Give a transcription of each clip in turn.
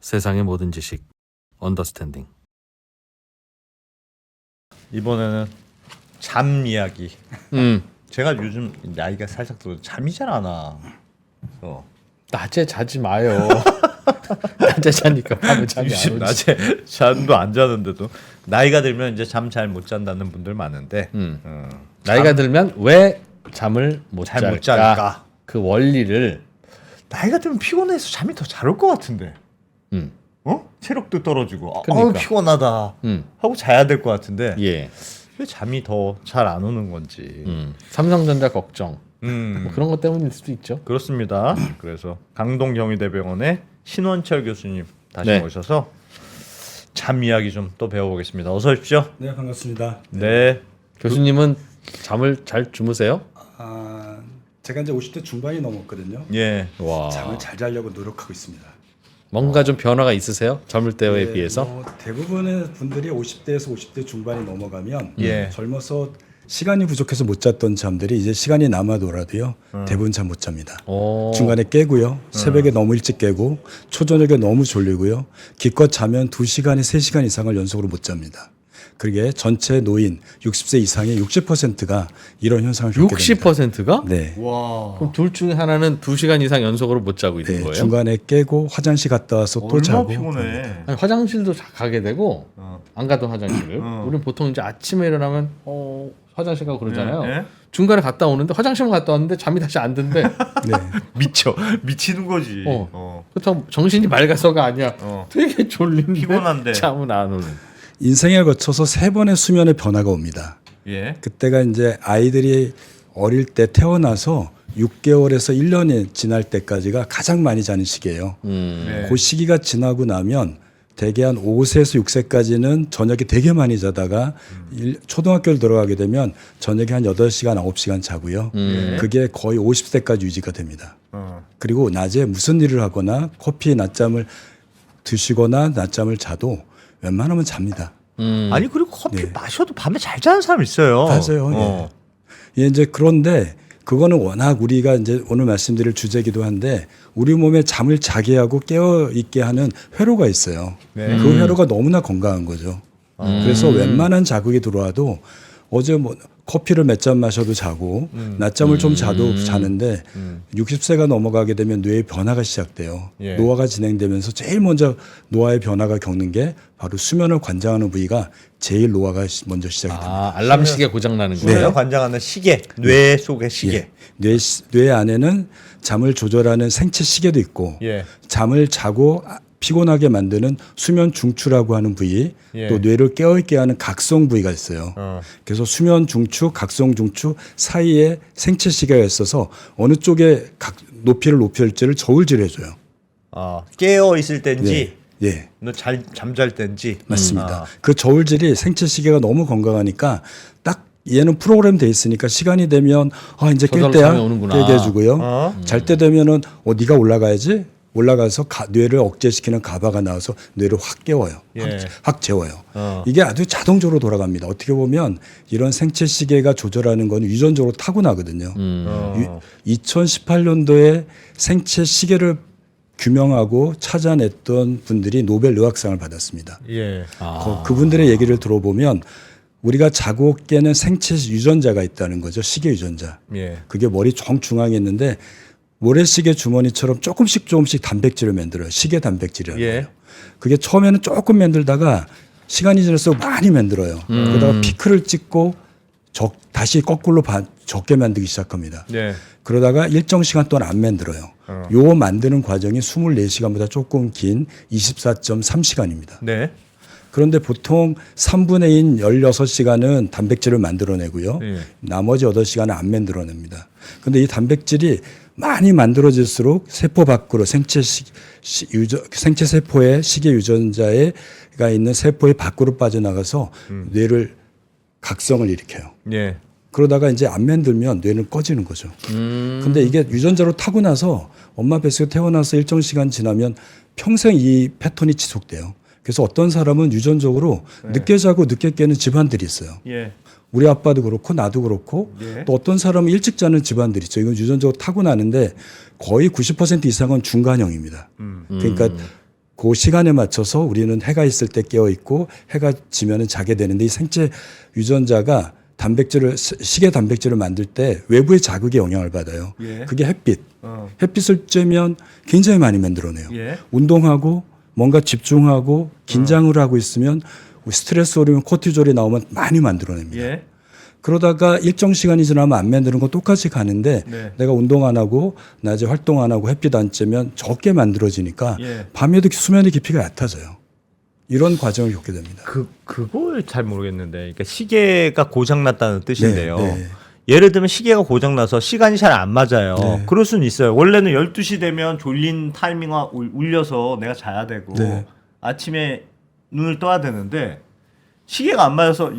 세상의 모든 지식 언더스탠딩. 이번에는 잠 이야기. 제가 요즘 나이가 살짝 들어 잠이 잘 안 와. 낮에 자지 마요. 낮에 자니까 밤에 잠이 안 오지. 낮에 잠도 안 자는데도 나이가 들면 이제 잠 잘 못 잔다는 분들 많은데 나이가 들면 왜 잠을 못 잘 못 잘까? 잘까? 그 원리를 나이가 들면 피곤해서 잠이 더 잘 올 것 같은데. 체력도 떨어지고 그러니까. 피곤하다 음. 하고 자야 될 것 같은데 예. 왜 잠이 더 잘 안 오는 건지. 삼성전자 걱정 뭐 그런 것 때문일 수도 있죠. 그렇습니다. 그래서 강동경희대병원의 신원철 교수님 다시 네. 모셔서 잠 이야기 좀 또 배워보겠습니다. 어서 오십시오. 네, 반갑습니다. 네. 교수님은 잠을 잘 주무세요? 제가 이제 50대 중반이 넘었거든요. 예. 와. 잠을 잘 자려고 노력하고 있습니다. 뭔가 좀 변화가 있으세요? 젊을 때에 네, 비해서? 대부분의 분들이 50대에서 50대 중반이 넘어가면 예. 젊어서 시간이 부족해서 못 잤던 잠들이 이제 시간이 남아도라도요 대부분 잠 못 잡니다. 오. 중간에 깨고요. 새벽에 너무 일찍 깨고 초저녁에 너무 졸리고요. 기껏 자면 2시간에 3시간 이상을 연속으로 못 잡니다. 그게 전체 노인 60세 이상의 60%가 이런 현상을 겪게 됩니다. 60%가? 네. 와. 그럼 둘 중에 하나는 2시간 이상 연속으로 못 자고 있는 네, 거예요? 중간에 깨고 화장실 갔다 와서 또 얼마나 자고. 피곤해. 아니, 화장실도 가게 되고 안 가던 화장실을 우리는 보통 이제 아침에 일어나면 화장실 가고 그러잖아요. 예? 중간에 갔다 오는데 화장실만 갔다 왔는데 잠이 다시 안 든대. 네. 미치는 거지. 그렇다고 정신이 맑아서가 아니야. 어. 되게 졸린데 피곤한데. 잠은 안 오는. 인생에 거쳐서 3번의 수면의 변화가 옵니다. 예. 그때가 이제 아이들이 어릴 때 태어나서 6개월에서 1년이 지날 때까지가 가장 많이 자는 시기예요. 네. 그 시기가 지나고 나면 대개 한 5세에서 6세까지는 저녁에 되게 많이 자다가 초등학교를 들어가게 되면 저녁에 한 8시간, 9시간 자고요. 그게 거의 50세까지 유지가 됩니다. 그리고 낮에 무슨 일을 하거나 커피 낮잠을 드시거나 낮잠을 자도 웬만하면 잡니다. 아니 그리고 커피 네. 마셔도 밤에 잘 자는 사람 있어요. 맞아요. 예, 이제 그런데 그거는 워낙 우리가 이제 오늘 말씀드릴 주제기도 한데 우리 몸에 잠을 자게 하고 깨어 있게 하는 회로가 있어요. 네. 그 회로가 너무나 건강한 거죠. 그래서 웬만한 자극이 들어와도 어제 뭐 커피를 몇 잔 마셔도 자고 낮잠을 좀 자도 자는데 60세가 넘어가게 되면 뇌의 변화가 시작돼요. 예. 노화가 진행되면서 제일 먼저 노화의 변화가 겪는 게 바로 수면을 관장하는 부위가 제일 노화가 먼저 시작이 됩니다. 알람 시계 고장 나는 수면 거예요? 관장하는 시계, 뇌 속의 시계. 예. 뇌 안에는 잠을 조절하는 생체 시계도 있고 예. 잠을 자고 피곤하게 만드는 수면 중추라고 하는 부위 예. 또 뇌를 깨어있게 하는 각성 부위가 있어요. 그래서 수면 중추, 각성 중추 사이에 생체 시계가 있어서 어느 쪽에 높이를 높일지를 저울질을 해줘요. 깨어 있을 때인지, 예. 너 잠잘 때인지. 맞습니다. 그 저울질이 생체 시계가 너무 건강하니까 딱 얘는 프로그램 돼 있으니까 시간이 되면 이제 깰 저절로 때야 잠이 오는구나. 깨게 해주고요. 잘 때 되면은 네가 올라가야지. 올라가서 뇌를 억제시키는 가바가 나와서 뇌를 확 깨워요. 예. 확 재워요. 이게 아주 자동적으로 돌아갑니다. 어떻게 보면 이런 생체 시계가 조절하는 건 유전적으로 타고나거든요. 2018년도에 생체 시계를 규명하고 찾아냈던 분들이 노벨 의학상을 받았습니다. 예. 그분들의 얘기를 들어보면 우리가 자고 깨는 생체 유전자가 있다는 거죠. 시계 유전자. 예. 그게 머리 정중앙에 있는데 모래시계 주머니처럼 조금씩 단백질을 만들어요. 시계 단백질이라는 예. 거예요. 그게 처음에는 조금 만들다가 시간이 지날수록 많이 만들어요. 그러다가 피크를 찍고 다시 거꾸로 적게 만들기 시작합니다. 예. 그러다가 일정 시간 동안 안 만들어요. 요 만드는 과정이 24시간보다 조금 긴 24.3시간입니다. 네. 그런데 보통 3분의 1 16시간은 단백질을 만들어내고요. 예. 나머지 8시간은 안 만들어냅니다. 그런데 이 단백질이 많이 만들어질수록 세포 밖으로 생체 세포의 시계 유전자가 있는 세포의 밖으로 빠져나가서 뇌를 각성을 일으켜요. 예. 그러다가 이제 안 만들면 뇌는 꺼지는 거죠. 근데 이게 유전자로 타고나서 엄마 뱃속에 태어나서 일정 시간 지나면 평생 이 패턴이 지속돼요. 그래서 어떤 사람은 유전적으로 늦게 자고 늦게 깨는 집안들이 있어요. 예. 우리 아빠도 그렇고 나도 그렇고 예. 또 어떤 사람은 일찍 자는 집안들이 있죠. 이건 유전적으로 타고나는데 거의 90% 이상은 중간형입니다. 그러니까 그 시간에 맞춰서 우리는 해가 있을 때 깨어 있고 해가 지면은 자게 되는데 이 생체 유전자가 시계 단백질을 만들 때 외부의 자극에 영향을 받아요. 예. 그게 햇빛. 햇빛을 쬐면 굉장히 많이 만들어내요. 예. 운동하고 뭔가 집중하고 긴장을 하고 있으면 스트레스 호르몬 코티졸이 나오면 많이 만들어냅니다. 예. 그러다가 일정 시간이 지나면 안 만드는 건 똑같이 가는데 네. 내가 운동 안 하고 낮에 활동 안 하고 햇빛 안 쬐면 적게 만들어지니까 예. 밤에도 수면의 깊이가 얕아져요. 이런 과정을 겪게 됩니다. 그걸 잘 모르겠는데, 그러니까 시계가 고장났다는 뜻인데요. 네. 예를 들면 시계가 고장나서 시간이 잘 안 맞아요. 네. 그럴 수는 있어요. 원래는 12시 되면 졸린 타이밍이 울려서 내가 자야 되고 네. 아침에 눈을 떠야 되는데 시계가 안 맞아서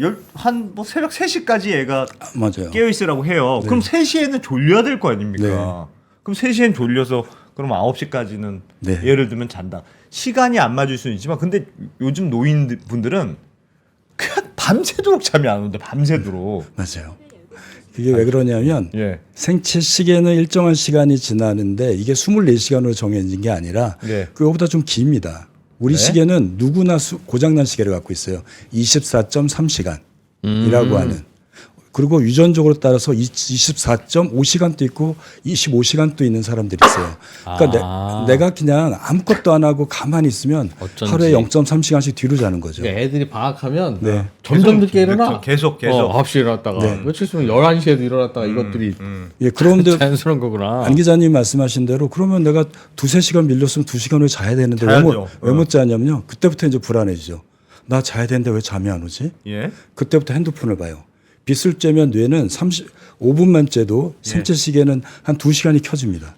뭐 새벽 3시까지 애가 맞아요. 깨어 있으라고 해요. 네. 그럼 3시에는 졸려야 될 거 아닙니까? 네. 그럼 3시엔 졸려서 그럼 9시까지는 네. 예를 들면 잔다. 시간이 안 맞을 수는 있지만 근데 요즘 노인분들은 그냥 밤새도록 잠이 안 오는데 밤새도록. 맞아요. 그게 왜 그러냐면 예. 생체 시계는 일정한 시간이 지나는데 이게 24시간으로 정해진 게 아니라 예. 그거보다 좀 깁니다. 우리 네? 시계는 누구나 고장난 시계를 갖고 있어요. 24.3시간이라고 하는. 그리고 유전적으로 따라서 24.5시간도 있고 25시간도 있는 사람들이 있어요. 그러니까 내가 그냥 아무것도 안 하고 가만히 있으면 어쩐지. 하루에 0.3시간씩 뒤로 자는 거죠. 그러니까 애들이 방학하면 네. 점점 늦게 일어나. 계속. 9시에 일어났다가 네. 며칠 있으면 11시에도 일어났다가 이것들이 예, 그런데 자연스러운 거구나. 안 기자님 말씀하신 대로 그러면 내가 2-3시간 밀렸으면 2시간 후에 자야 되는데 자야죠. 왜 못 자냐면요. 그때부터 이제 불안해지죠. 나 자야 되는데 왜 잠이 안 오지? 예. 그때부터 핸드폰을 봐요. 빛을 쬐면 뇌는 5분만 쬐도 생체 시계는 한 2시간이 켜집니다.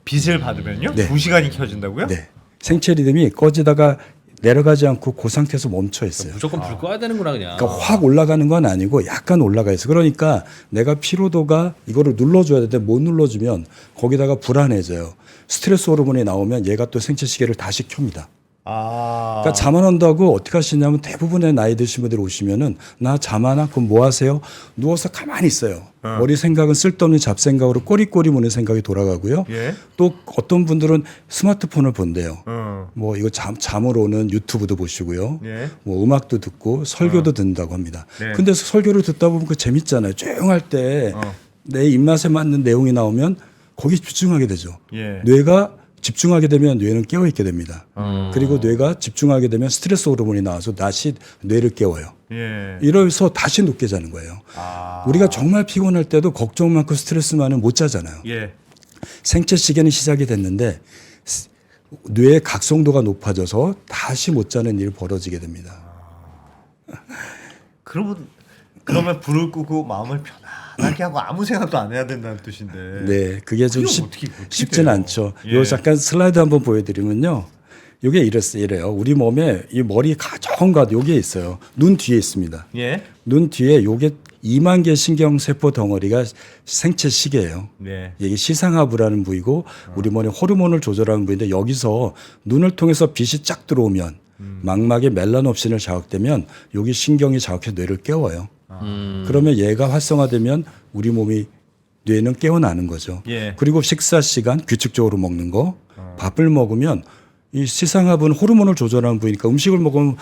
빛을 받으면요? 네. 2시간이 켜진다고요? 네. 생체 리듬이 꺼지다가 내려가지 않고 그 상태에서 멈춰 있어요. 무조건 불 꺼야 되는구나 그냥. 그러니까 확 올라가는 건 아니고 약간 올라가 있어. 그러니까 내가 피로도가 이거를 눌러줘야 되는데 못 눌러주면 거기다가 불안해져요. 스트레스 호르몬이 나오면 얘가 또 생체 시계를 다시 켭니다. 그러니까 잠 안 온다고 어떻게 하시냐면 대부분의 나이 드신 분들 오시면은 나 잠 안 와? 그럼 뭐 하세요? 누워서 가만히 있어요. 머리 생각은 쓸데없는 잡생각으로 꼬리꼬리 무는 생각이 돌아가고요. 예. 또 어떤 분들은 스마트폰을 본대요. 어. 뭐 이거 잠을 오는 유튜브도 보시고요. 예. 뭐 음악도 듣고 설교도 듣는다고 합니다. 네. 근데 설교를 듣다 보면 그 재밌잖아요. 조용할 때 내 입맛에 맞는 내용이 나오면 거기 집중하게 되죠. 예. 뇌가 집중하게 되면 뇌는 깨어 있게 됩니다. 그리고 뇌가 집중하게 되면 스트레스 호르몬이 나와서 다시 뇌를 깨워요. 예. 이러면서 다시 늦게 자는 거예요. 우리가 정말 피곤할 때도 걱정 많고 스트레스 많으면 못 자잖아요. 예. 생체 생체 시계는 시작이 됐는데 뇌의 각성도가 높아져서 다시 못 자는 일이 벌어지게 됩니다. 그러면 불을 끄고 마음을 편안하게 하고 아무 생각도 안 해야 된다는 뜻인데. 네, 그게 좀 그럼 어떻게 쉽진 돼요? 않죠. 예. 요 잠깐 슬라이드 한번 보여드리면요. 이게 이래요. 우리 몸에 이 머리 가정가 여기에 있어요. 눈 뒤에 있습니다. 예. 눈 뒤에 요게 2만 개 신경세포 덩어리가 생체 시계예요. 네. 이게 시상하부라는 부위고 우리 몸의 호르몬을 조절하는 부위인데 여기서 눈을 통해서 빛이 쫙 들어오면 망막에 멜라놉신을 자극되면 여기 신경이 자극해서 뇌를 깨워요. 그러면 얘가 활성화되면 우리 몸이 뇌는 깨어나는 거죠. 예. 그리고 식사 시간 규칙적으로 먹는 거, 밥을 먹으면 이 시상하부는 호르몬을 조절하는 부위니까 음식을 먹으면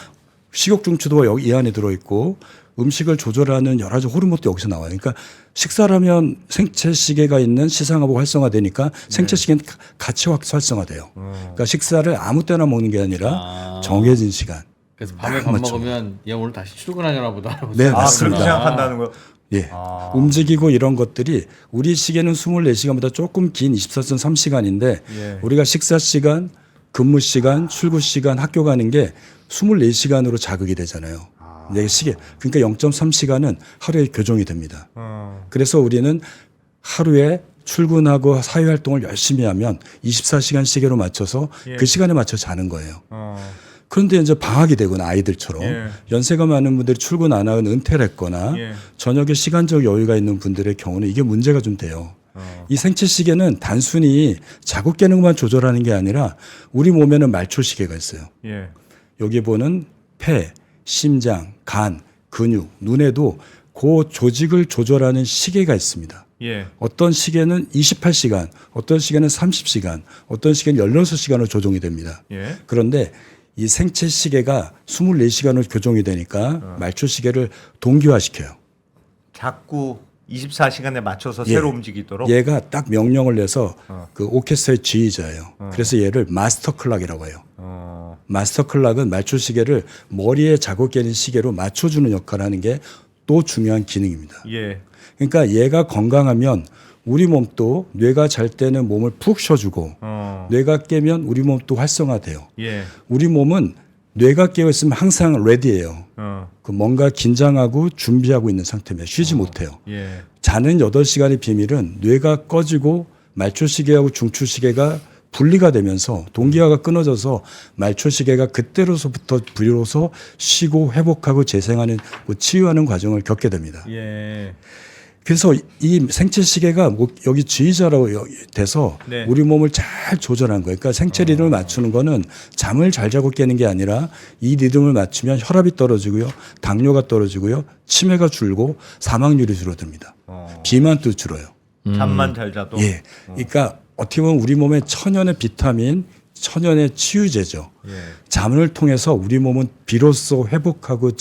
식욕 중추도가 여기 이 안에 들어 있고 음식을 조절하는 여러 가지 호르몬도 여기서 나와요. 그러니까 식사를 하면 생체 시계가 있는 시상하부가 활성화되니까 생체 시계는 같이 활성화돼요. 그러니까 식사를 아무 때나 먹는 게 아니라 정해진 시간. 그래서 밤에 딱 밥 맞죠. 먹으면 얘 오늘 다시 출근하려나 보다. 네, 아, 맞습니다. 그렇게 생각한다는 거. 예. 움직이고 이런 것들이 우리 시계는 24시간보다 조금 긴 24.3시간인데 예. 우리가 식사 시간, 근무 시간, 출근 시간, 학교 가는 게 24시간으로 자극이 되잖아요. 내 시계. 그러니까 0.3시간은 하루에 교정이 됩니다. 그래서 우리는 하루에 출근하고 사회활동을 열심히 하면 24시간 시계로 맞춰서 예. 그 시간에 맞춰 자는 거예요. 그런데 이제 방학이 되거나 아이들처럼 예. 연세가 많은 분들이 출근 안 하고 은퇴를 했거나 예. 저녁에 시간적 여유가 있는 분들의 경우는 이게 문제가 좀 돼요. 이 생체 시계는 단순히 자고 깨는 것만 조절하는 게 아니라 우리 몸에는 말초 시계가 있어요. 예. 여기 보는 폐, 심장, 간, 근육, 눈에도 그 조직을 조절하는 시계가 있습니다. 예. 어떤 시계는 28시간, 어떤 시계는 30시간, 어떤 시계는 16시간으로 조정이 됩니다. 예. 그런데 이 생체 시계가 24시간으로 교정이 되니까 말초 시계를 동기화시켜요. 자꾸 24시간에 맞춰서 예. 새로 움직이도록. 얘가 딱 명령을 내서 그 오케스트라의 지휘자예요. 그래서 얘를 마스터 클락이라고 해요. 마스터 클락은 말초 시계를 머리에 자국 깨는 시계로 맞춰주는 역할을 하는 게 또 중요한 기능입니다. 예. 그러니까 얘가 건강하면 우리 몸도 뇌가 잘 때는 몸을 푹 쉬어주고 뇌가 깨면 우리 몸도 활성화돼요. 예. 우리 몸은 뇌가 깨어 있으면 항상 레디예요. 그 뭔가 긴장하고 준비하고 있는 상태입니다. 쉬지 못해요. 예. 자는 8시간의 비밀은 뇌가 꺼지고 말초시계하고 중추시계가 분리가 되면서 동기화가 끊어져서 말초시계가 그때로서부터 비로소 쉬고 회복하고 재생하는 치유하는 과정을 겪게 됩니다. 예. 그래서 이 생체 시계가 여기 지휘자라고 돼서 네. 우리 몸을 잘 조절한 거예요. 그러니까 생체 리듬을 맞추는 거는 잠을 잘 자고 깨는 게 아니라 이 리듬을 맞추면 혈압이 떨어지고요, 당뇨가 떨어지고요, 치매가 줄고 사망률이 줄어듭니다. 비만도 줄어요. 잠만 잘 자도. 예. 그러니까 어떻게 보면 우리 몸의 천연의 비타민, 천연의 치유제죠. 예. 잠을 통해서 우리 몸은 비로소 회복하고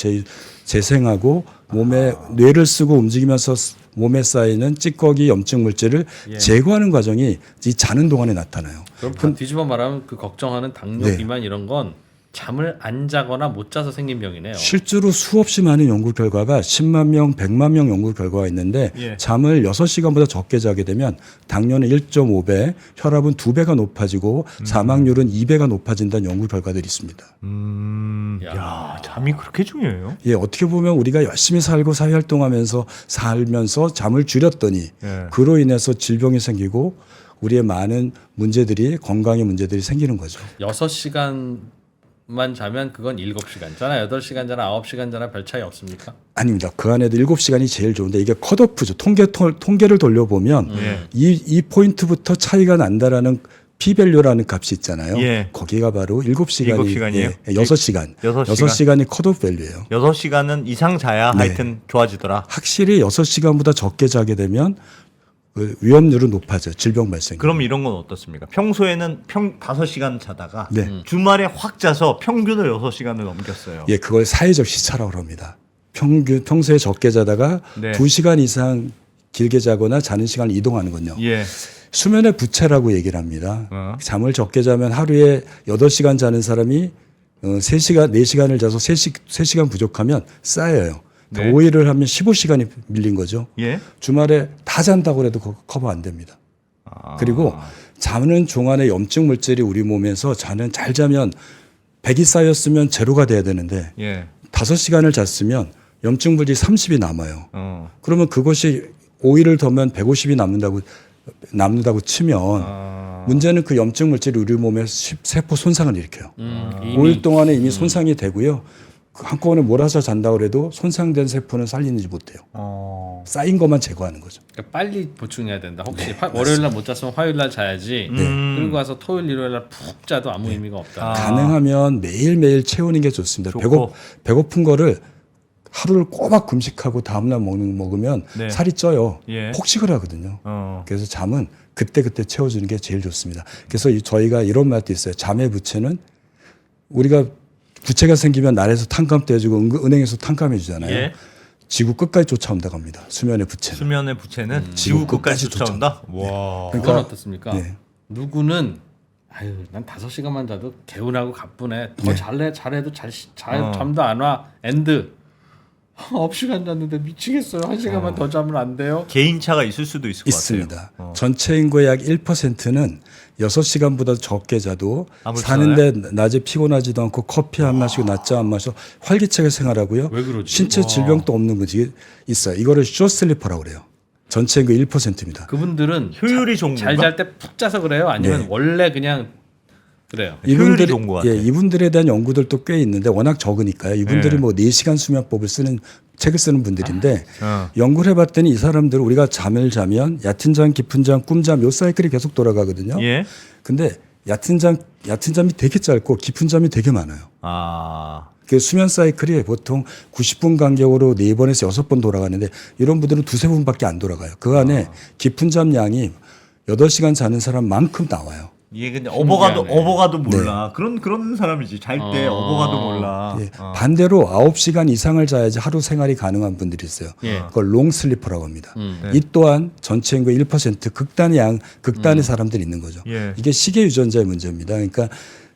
재생하고 몸에 뇌를 쓰고 움직이면서 몸에 쌓이는 찌꺼기 염증 물질을 제거하는 과정이 이 자는 동안에 나타나요. 그럼 뒤집어 말하면 그 걱정하는 당뇨, 네. 비만 이런 건 잠을 안 자거나 못 자서 생긴 병이네요. 실제로 수없이 많은 연구 결과가 10만 명, 100만 명 연구 결과가 있는데 예. 잠을 6시간보다 적게 자게 되면 당뇨는 1.5배, 혈압은 2배가 높아지고 사망률은 2배가 높아진다는 연구 결과들이 있습니다. 야, 잠이 그렇게 중요해요? 예, 어떻게 보면 우리가 열심히 살고 사회활동하면서 살면서 잠을 줄였더니 예. 그로 인해서 질병이 생기고 우리의 많은 문제들이 건강의 문제들이 생기는 거죠. 6시간만 자면 그건 7시간 자나 8시간 자나 9시간 자나 별 차이 없습니까? 아닙니다. 그 안에도 7시간이 제일 좋은데 이게 컷오프죠. 통계를 돌려보면 예. 이 포인트부터 차이가 난다라는 P밸류라는 값이 있잖아요. 예. 거기가 바로 7시간이 7시간이에요? 6시간. 6시간이 컷오프 밸류예요. 6시간은 이상 자야 네. 하여튼 좋아지더라. 확실히 6시간보다 적게 자게 되면 그 위험률은 높아져요. 질병 발생. 그럼 이런 건 어떻습니까? 평소에는 5시간 자다가 네. 주말에 확 자서 평균을 6시간을 넘겼어요. 예, 그걸 사회적 시차라고 합니다. 평소에 적게 자다가 네. 2시간 이상 길게 자거나 자는 시간을 이동하는군요. 예. 수면의 부채라고 얘기를 합니다. 잠을 적게 자면 하루에 8시간 자는 사람이 3시간, 4시간을 자서 3시간 부족하면 쌓여요. 네. 5일을 하면 15시간이 밀린 거죠. 예. 주말에 다 잔다고 해도 커버 안 됩니다. 그리고 자는 종안의 염증 물질이 우리 몸에서 잘 자면 100이 쌓였으면 제로가 돼야 되는데 예. 5시간을 잤으면 염증 물질이 30이 남아요. 어. 그러면 그것이 5일을 더면 150이 남는다고 치면 문제는 그 염증 물질이 우리 몸에 세포 손상을 일으켜요. 5일 동안에 이미 손상이 되고요. 한꺼번에 몰아서 잔다고 해도 손상된 세포는 살리지 못해요. 쌓인 것만 제거하는 거죠. 그러니까 빨리 보충해야 된다. 혹시 월요일 날 못 잤으면 화요일 날 자야지. 그리고 와서 토요일 일요일 날 푹 자도 아무 의미가 없다. 가능하면 매일매일 채우는 게 좋습니다. 좋고. 배고픈 거를 하루를 꼬박 금식하고 다음날 먹으면 네. 살이 쪄요. 예. 폭식을 하거든요. 그래서 잠은 그때그때 채워주는 게 제일 좋습니다. 그래서 저희가 이런 말도 있어요. 잠의 부채는 우리가 부채가 생기면 날에서 탕감 떼주고 은행에서 탕감해 주잖아요. 예. 지구 끝까지 쫓아온다고 합니다. 수면의 부채는. 수면의 부채는 지구 끝까지 쫓아온다. 와. 그건 어떻습니까? 네. 누구는 난 5시간만 자도 개운하고 가뿐해. 더 잘해도 잠도 안 와. 엔드. 9시간 잤는데 미치겠어요. 1시간만 더 자면 안 돼요? 개인차가 있을 수도 있을 것 있습니다. 같아요. 전체 인구의 약 1%는 6시간보다 적게 자도 아무렇지 사는데 낮에 피곤하지도 않고 커피 안 마시고 낮잠 안 마셔 활기차게 생활하고요. 왜 그러지? 신체 질병도 없는 분이 있어요. 이거를 쇼슬리퍼라고 그래요. 전체 인구 1%입니다. 그분들은 효율이 좋은 잘 건가? 잘 때 푹 자서 그래요? 아니면 네. 원래 그냥 그래요? 효율이 좋은 것 같아요. 이분들에 대한 연구들도 꽤 있는데 워낙 적으니까요. 이분들이 네. 뭐 4시간 수면법을 책을 쓰는 분들인데 연구를 해봤더니 이 사람들 우리가 잠을 자면 얕은 잠, 깊은 잠, 꿈잠 요 사이클이 계속 돌아가거든요. 예. 근데 얕은 잠이 되게 짧고 깊은 잠이 되게 많아요. 아. 그 수면 사이클이 보통 90분 간격으로 4번에서 6번 돌아가는데 이런 분들은 2-3분밖에 안 돌아가요. 그 안에 깊은 잠 양이 8시간 자는 사람만큼 나와요. 이게 근데 신기하네. 어버가도 몰라. 그런 사람이지. 잘 때 어버가도 몰라. 예. 반대로 9시간 이상을 자야지 하루 생활이 가능한 분들이 있어요. 예. 그걸 롱 슬리퍼라고 합니다. 네. 이 또한 전체 인구의 1% 극단의 사람들이 있는 거죠. 예. 이게 시계 유전자의 문제입니다. 그러니까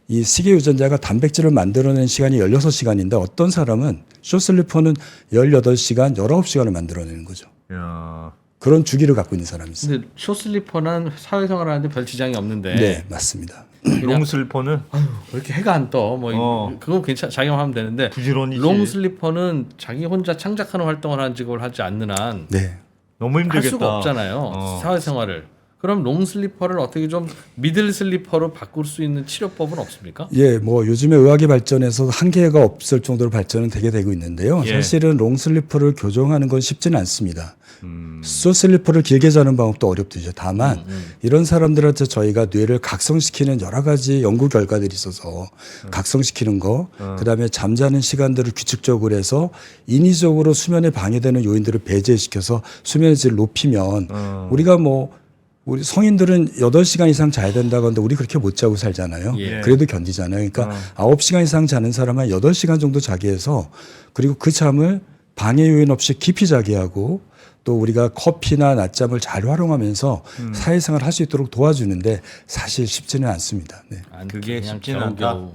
이 시계 유전자가 단백질을 만들어내는 시간이 16시간인데 어떤 사람은 숏슬리퍼는 18시간, 19시간을 만들어내는 거죠. 야. 그런 주기를 갖고 있는 사람이 있어요. 근데 쇼슬리퍼는 사회생활하는데 별 지장이 없는데 네, 맞습니다. 롱슬퍼는 왜 이렇게 해가 안 떠? 뭐 그건 자기만 하면 되는데 부지런히지. 롱슬리퍼는 자기 혼자 창작하는 활동을 하는 직업을 하지 않는 한 네. 너무 할 힘들겠다. 수가 없잖아요. 사회생활을. 그럼 롱슬리퍼를 어떻게 좀 미들 슬리퍼로 바꿀 수 있는 치료법은 없습니까? 예, 뭐 요즘에 의학이 발전해서 한계가 없을 정도로 발전은 되게 되고 있는데요. 예. 사실은 롱슬리퍼를 교정하는 건 쉽지는 않습니다. 숏슬리퍼를 길게 자는 방법도 어렵죠. 다만 이런 사람들한테 저희가 뇌를 각성시키는 여러 가지 연구 결과들이 있어서 각성시키는 거, 그다음에 잠자는 시간들을 규칙적으로 해서 인위적으로 수면에 방해되는 요인들을 배제시켜서 수면의 질을 높이면 우리가 우리 성인들은 8시간 이상 자야 된다고 하는데 우리 그렇게 못 자고 살잖아요. 예. 그래도 견디잖아요. 그러니까 9시간 이상 자는 사람은 8시간 정도 자게 해서 그리고 그 잠을 방해 요인 없이 깊이 자게 하고 또 우리가 커피나 낮잠을 잘 활용하면서 사회생활을 할 수 있도록 도와주는데 사실 쉽지는 않습니다. 네. 그게 그냥 쉽지는 않다. 겨우겨우.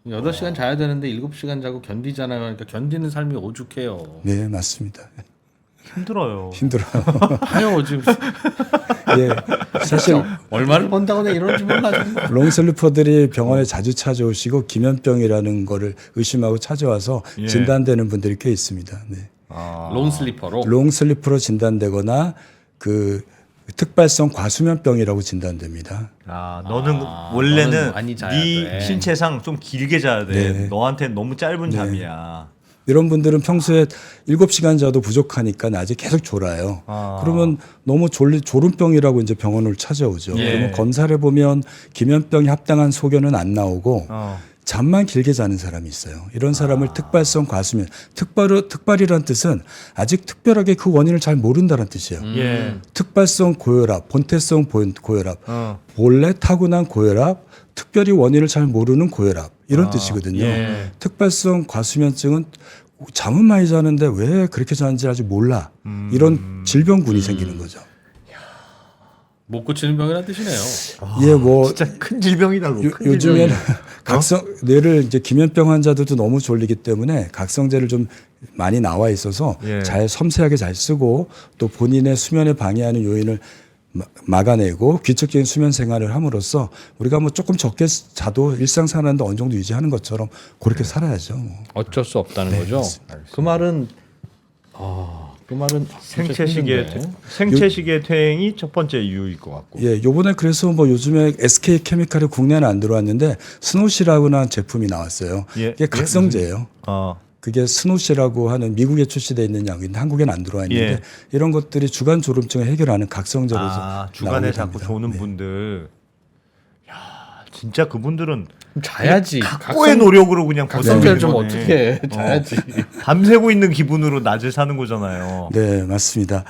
8시간 자야 되는데 7시간 자고 견디잖아요. 그러니까 견디는 삶이 오죽해요. 네, 맞습니다. 힘들어요. 힘들어요. 아유 지금 예. 사실 얼마를 번다고 내가 이러는지 몰라. 정말. 롱슬리퍼들이 병원에 자주 찾아오시고 기면병이라는 거를 의심하고 찾아와서 예. 진단되는 분들이 꽤 있습니다. 네. 롱슬리퍼로. 롱슬리퍼로 진단되거나 그 특발성 과수면병이라고 진단됩니다. 너는 너는 원래는 많이 자야 네 돼. 신체상 좀 길게 자야 돼. 네. 너한테 너무 짧은 잠이야. 이런 분들은 평소에 7시간 자도 부족하니까 낮에 계속 졸아요. 그러면 너무 졸음병이라고 이제 병원을 찾아오죠. 예. 그러면 검사를 보면 기면병이 합당한 소견은 안 나오고 잠만 길게 자는 사람이 있어요. 이런 사람을 특발성 과수면, 특발이란 뜻은 아직 특별하게 그 원인을 잘 모른다는 뜻이에요. 예. 특발성 고혈압, 본태성 고혈압, 본래 타고난 고혈압, 특별히 원인을 잘 모르는 고혈압 이런 뜻이거든요. 예. 특발성 과수면증은 잠은 많이 자는데 왜 그렇게 자는지 아직 몰라. 이런 질병군이 생기는 거죠. 못 고치는 병이라는 뜻이네요. 예, 뭐 진짜 큰 질병이다. 그거. 큰 요즘에는 질병이야. 뇌를 이제 기면병 환자들도 너무 졸리기 때문에 각성제를 좀 많이 나와 있어서 예. 잘 섬세하게 잘 쓰고 또 본인의 수면에 방해하는 요인을 막아내고 규칙적인 수면 생활을 함으로써 우리가 뭐 조금 적게 자도 일상생활하는데 어느 정도 유지하는 것처럼 그렇게 살아야죠. 뭐. 어쩔 수 없다는 거죠. 그 말은 진짜 힘든데. 생체시계 퇴행이 첫 번째 이유일 것 같고. 예, 요번에 그래서 뭐 요즘에 SK 케미칼이 국내에는 안 들어왔는데 스노시라고 하는 제품이 나왔어요. 예. 이게 각성제예요. 어. 그게 스노시라고 하는 미국에 출시되어 있는 약인데 한국에는 안 들어와 있는데 예. 이런 것들이 주간 졸음증을 해결하는 각성제로서 주간에 나오게 자꾸 됩니다. 조는 네. 분들. 야, 진짜 그분들은 자야지. 각고의 노력으로 그냥 각성제를 좀 버티는 거네. 어떻게 해. 자야지. 밤새고 있는 기분으로 낮을 사는 거잖아요. 네, 맞습니다.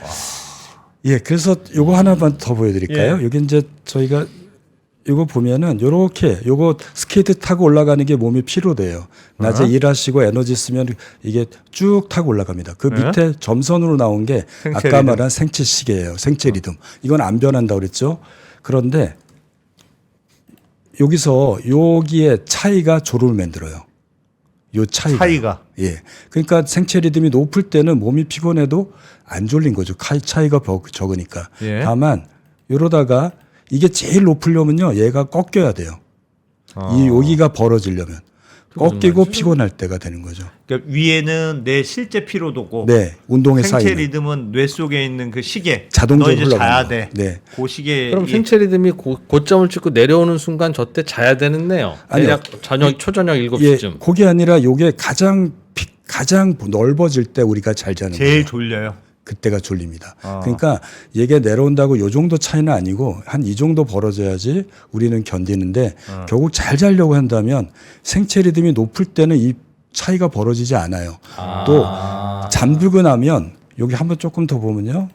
예, 그래서 요거 하나만 더 보여드릴까요? 예. 여기 이제 저희가 요거 보면은 요렇게 요거 스케이트 타고 올라가는 게 몸이 피로돼요. 낮에 일하시고 에너지 쓰면 이게 쭉 타고 올라갑니다. 그 네? 밑에 점선으로 나온 게 생체 아까 리듬. 말한 생체 시계예요. 생체 리듬. 이건 안 변한다고 그랬죠. 그런데 여기에 차이가 졸음을 만들어요. 요 차이가. 예. 그러니까 생체 리듬이 높을 때는 몸이 피곤해도 안 졸린 거죠. 차이가 적으니까. 예. 다만 이러다가 이게 제일 높으려면요. 얘가 꺾여야 돼요. 이 여기가 벌어지려면. 꺾이고 피곤할 때가 되는 거죠. 그러니까 위에는 내 실제 피로도고 네. 운동에 생체 쌓이는. 리듬은 뇌 속에 있는 그 시계. 자동적으로 너 이제 흘러가는 자야 거. 돼. 네. 그 시계. 그럼 생체 리듬이 고점을 찍고 내려오는 순간 저 때 자야 되는데요. 아니요. 대략 초저녁 예, 7시쯤. 그게 아니라 요게 가장 넓어질 때 우리가 잘 자는 제일 거예요. 졸려요. 그때가 졸립니다. 그러니까 얘가 내려온다고 요 정도 차이는 아니고 한 이 정도 벌어져야지 우리는 견디는데 결국 잘 자려고 한다면 생체 리듬이 높을 때는 이 차이가 벌어지지 않아요. 또 잠들고 나면 여기 한번 조금 더 보면요.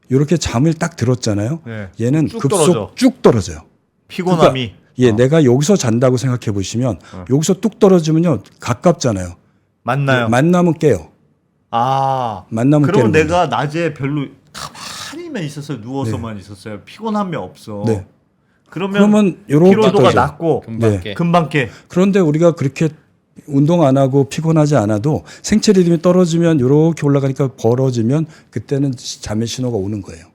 이렇게 잠을 딱 들었잖아요. 네. 얘는 쭉 급속 떨어져. 쭉 떨어져요. 피곤함이. 예, 내가 여기서 잔다고 생각해 보시면 여기서 뚝 떨어지면요 가깝잖아요. 맞나요? 만나면 깨요. 만나면 그러면 깨는 내가 낮에 별로 가만히만 있었어요. 누워서만 있었어요. 피곤함이 없어. 네. 그러면 요렇게 피로도가 떠져. 낮고 금방 네. 깨. 금방 깨. 그런데 우리가 그렇게 운동 안 하고 피곤하지 않아도 생체 리듬이 떨어지면 이렇게 올라가니까 벌어지면 그때는 잠의 신호가 오는 거예요.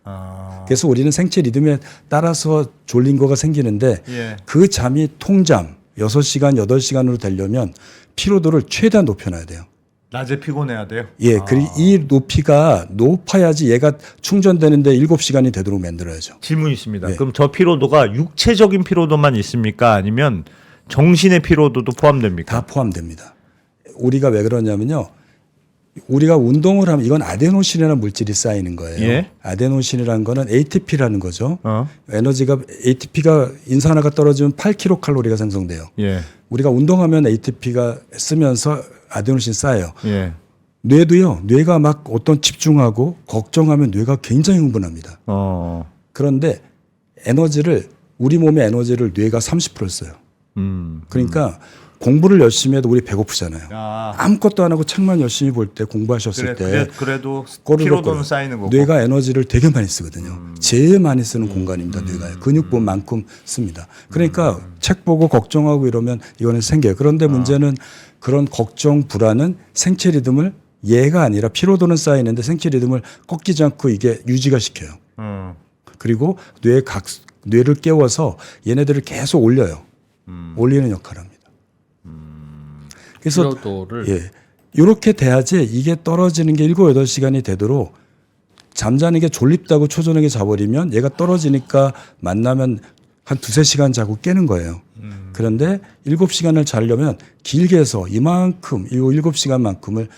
그래서 우리는 생체 리듬에 따라서 졸린 거가 생기는데 예. 그 잠이 통잠 6시간, 8시간으로 되려면 피로도를 최대한 높여놔야 돼요. 낮에 피곤해야 돼요. 예, 그리고 이 높이가 높아야지 얘가 충전되는데 7시간이 되도록 만들어야죠. 질문 있습니다. 네. 그럼 저 피로도가 육체적인 피로도만 있습니까? 아니면 정신의 피로도도 포함됩니까? 다 포함됩니다. 우리가 왜 그러냐면요. 우리가 운동을 하면 이건 아데노신이라는 물질이 쌓이는 거예요. 예. 아데노신이라는 거는 ATP라는 거죠. 어? 에너지가 ATP가 인산화가 떨어지면 8kcal 생성돼요. 예. 우리가 운동하면 ATP가 쓰면서 아데노신 쌓여요. 예. 뇌도요. 뇌가 막 어떤 집중하고 걱정하면 뇌가 굉장히 흥분합니다. 그런데 에너지를 우리 몸의 에너지를 뇌가 30% 써요. 그러니까 공부를 열심히 해도 우리 배고프잖아요. 아무것도 안 하고 책만 열심히 볼 때 공부하셨을 때 그래도 꼬르륵 피로도는 꼬르륵. 쌓이는 거고. 뇌가 에너지를 되게 많이 쓰거든요. 제일 많이 쓰는 공간입니다. 뇌가요. 근육분만큼 씁니다. 그러니까 책 보고 걱정하고 이러면 이거는 생겨요. 그런데 문제는 그런 걱정, 불안은 생체 리듬을 얘가 아니라 피로도는 쌓이는데 생체 리듬을 꺾이지 않고 이게 유지가 시켜요. 그리고 뇌를 깨워서 얘네들을 계속 올려요. 올리는 역할을 합니다. 그래서 피로도를 예, 이렇게 돼야지 이게 떨어지는 게 7, 8시간이 되도록 잠자는 게 졸립다고 초저녁에 자버리면 얘가 떨어지니까 만나면 한 2, 3시간 자고 깨는 거예요. 그런데 7시간을 자려면 길게 해서 이만큼, 이 7시간만큼을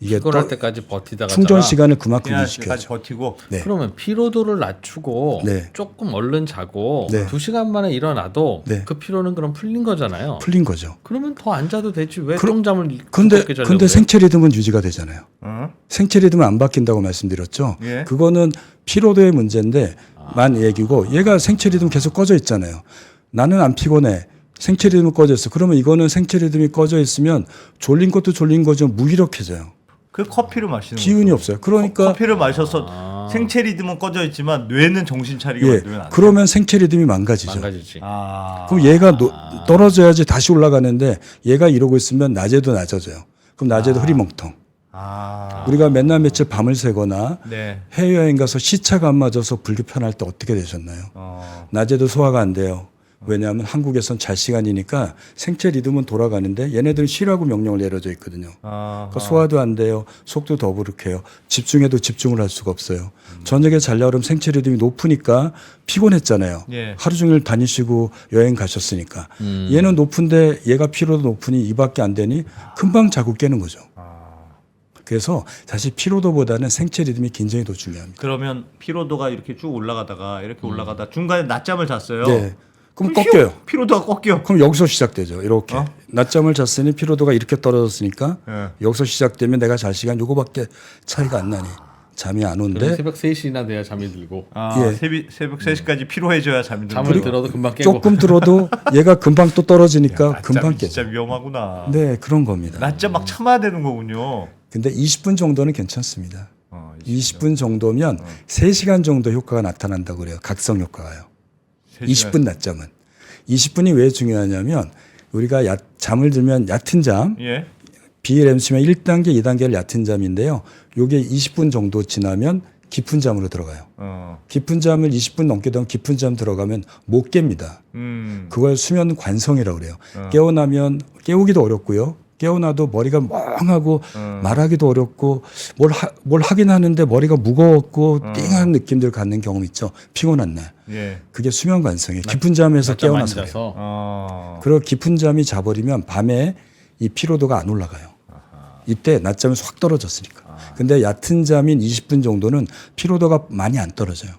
이게 피곤할 때까지 버티다가 충전 시간을 그만큼 까지 유지시켜야죠. 버티고. 네. 그러면 피로도를 낮추고 네. 조금 얼른 자고 네. 2시간 만에 일어나도 네. 그 피로는 그럼 풀린 거잖아요. 풀린 거죠. 그러면 더 안 자도 되지 왜 그럼- 똥잠을 근데 두껍게 자려고 그래요? 생체 리듬은 유지가 되잖아요. 어? 생체 리듬은 안 바뀐다고 말씀드렸죠. 예. 그거는 피로도의 문제인데 만 얘기고 얘가 생체 리듬 계속 꺼져 있잖아요. 나는 안 피곤해. 생체 리듬이 꺼져 있어. 그러면 이거는 생체 리듬이 꺼져 있으면 졸린 것도 졸린 거죠. 무기력해져요. 그 커피를 마시는 기운이 거죠. 없어요. 그러니까 커피를 마셔서 생체 리듬은 꺼져 있지만 뇌는 정신 차리게 예, 만들면 안 돼. 그러면 생체 리듬이 망가지죠. 망가지지. 그럼 얘가 떨어져야지 다시 올라가는데 얘가 이러고 있으면 낮에도 낮아져요. 그럼 낮에도 흐리멍텅. 우리가 맨날 며칠 밤을 새거나 네. 해외여행 가서 시차가 안 맞아서 불교편할 때 어떻게 되셨나요? 낮에도 소화가 안 돼요. 왜냐하면 한국에선 잘 시간이니까 생체 리듬은 돌아가는데 얘네들은 쉬라고 명령을 내려져 있거든요. 그러니까 소화도 안 돼요. 속도 더부룩해요. 집중해도 집중을 할 수가 없어요. 저녁에 자려고 하면 생체 리듬이 높으니까 피곤했잖아요. 예. 하루 종일 다니시고 여행 가셨으니까. 얘는 높은데 얘가 피로도 높으니 이밖에 안 되니 금방 자고 깨는 거죠. 그래서 사실 피로도보다는 생체 리듬이 굉장히 더 중요합니다. 그러면 피로도가 이렇게 쭉 올라가다가 이렇게 올라가다 중간에 낮잠을 잤어요. 네. 그럼 꺾여요. 피로도가 꺾여. 그럼 여기서 시작되죠. 이렇게. 낮잠을 잤으니 피로도가 이렇게 떨어졌으니까 예. 여기서 시작되면 내가 잘 시간 요거밖에 차이가 안 나니 잠이 안 그럼 오는데 새벽 3시나 돼야 잠이 들고 예. 새벽 3시까지 피로해져야 잠이 드는 잠을 거죠. 들어도 금방 깨고 조금 들어도 얘가 금방 또 떨어지니까 금방 낮잠이 진짜 깨죠. 위험하구나. 네, 그런 겁니다. 낮잠 막 참아야 되는 거군요. 근데 20분 정도는 괜찮습니다. 20분. 20분 정도면 3시간 정도 효과가 나타난다고 그래요. 각성 효과가요. 20분 낮잠은. 20분이 왜 중요하냐면 우리가 잠을 들면 얕은 잠, 예. BLMC면 1단계, 2단계를 얕은 잠인데요. 요게 20분 정도 지나면 깊은 잠으로 들어가요. 깊은 잠을 20분 넘게 되면 깊은 잠 들어가면 못 깹니다. 그걸 수면 관성이라고 그래요. 깨어나면 깨우기도 어렵고요. 깨어나도 머리가 멍하고 말하기도 어렵고 뭘 하긴 하는데 머리가 무거웠고 띵한 느낌들 갖는 경험 있죠. 피곤한 날. 예. 그게 수면 관성이에요. 깊은 잠에서 낮잠 안 깨어나서 그래요. 자서 그리고 깊은 잠이 자버리면 밤에 이 피로도가 안 올라가요. 이때 낮잠이 확 떨어졌으니까. 근데 얕은 잠인 20분 정도는 피로도가 많이 안 떨어져요.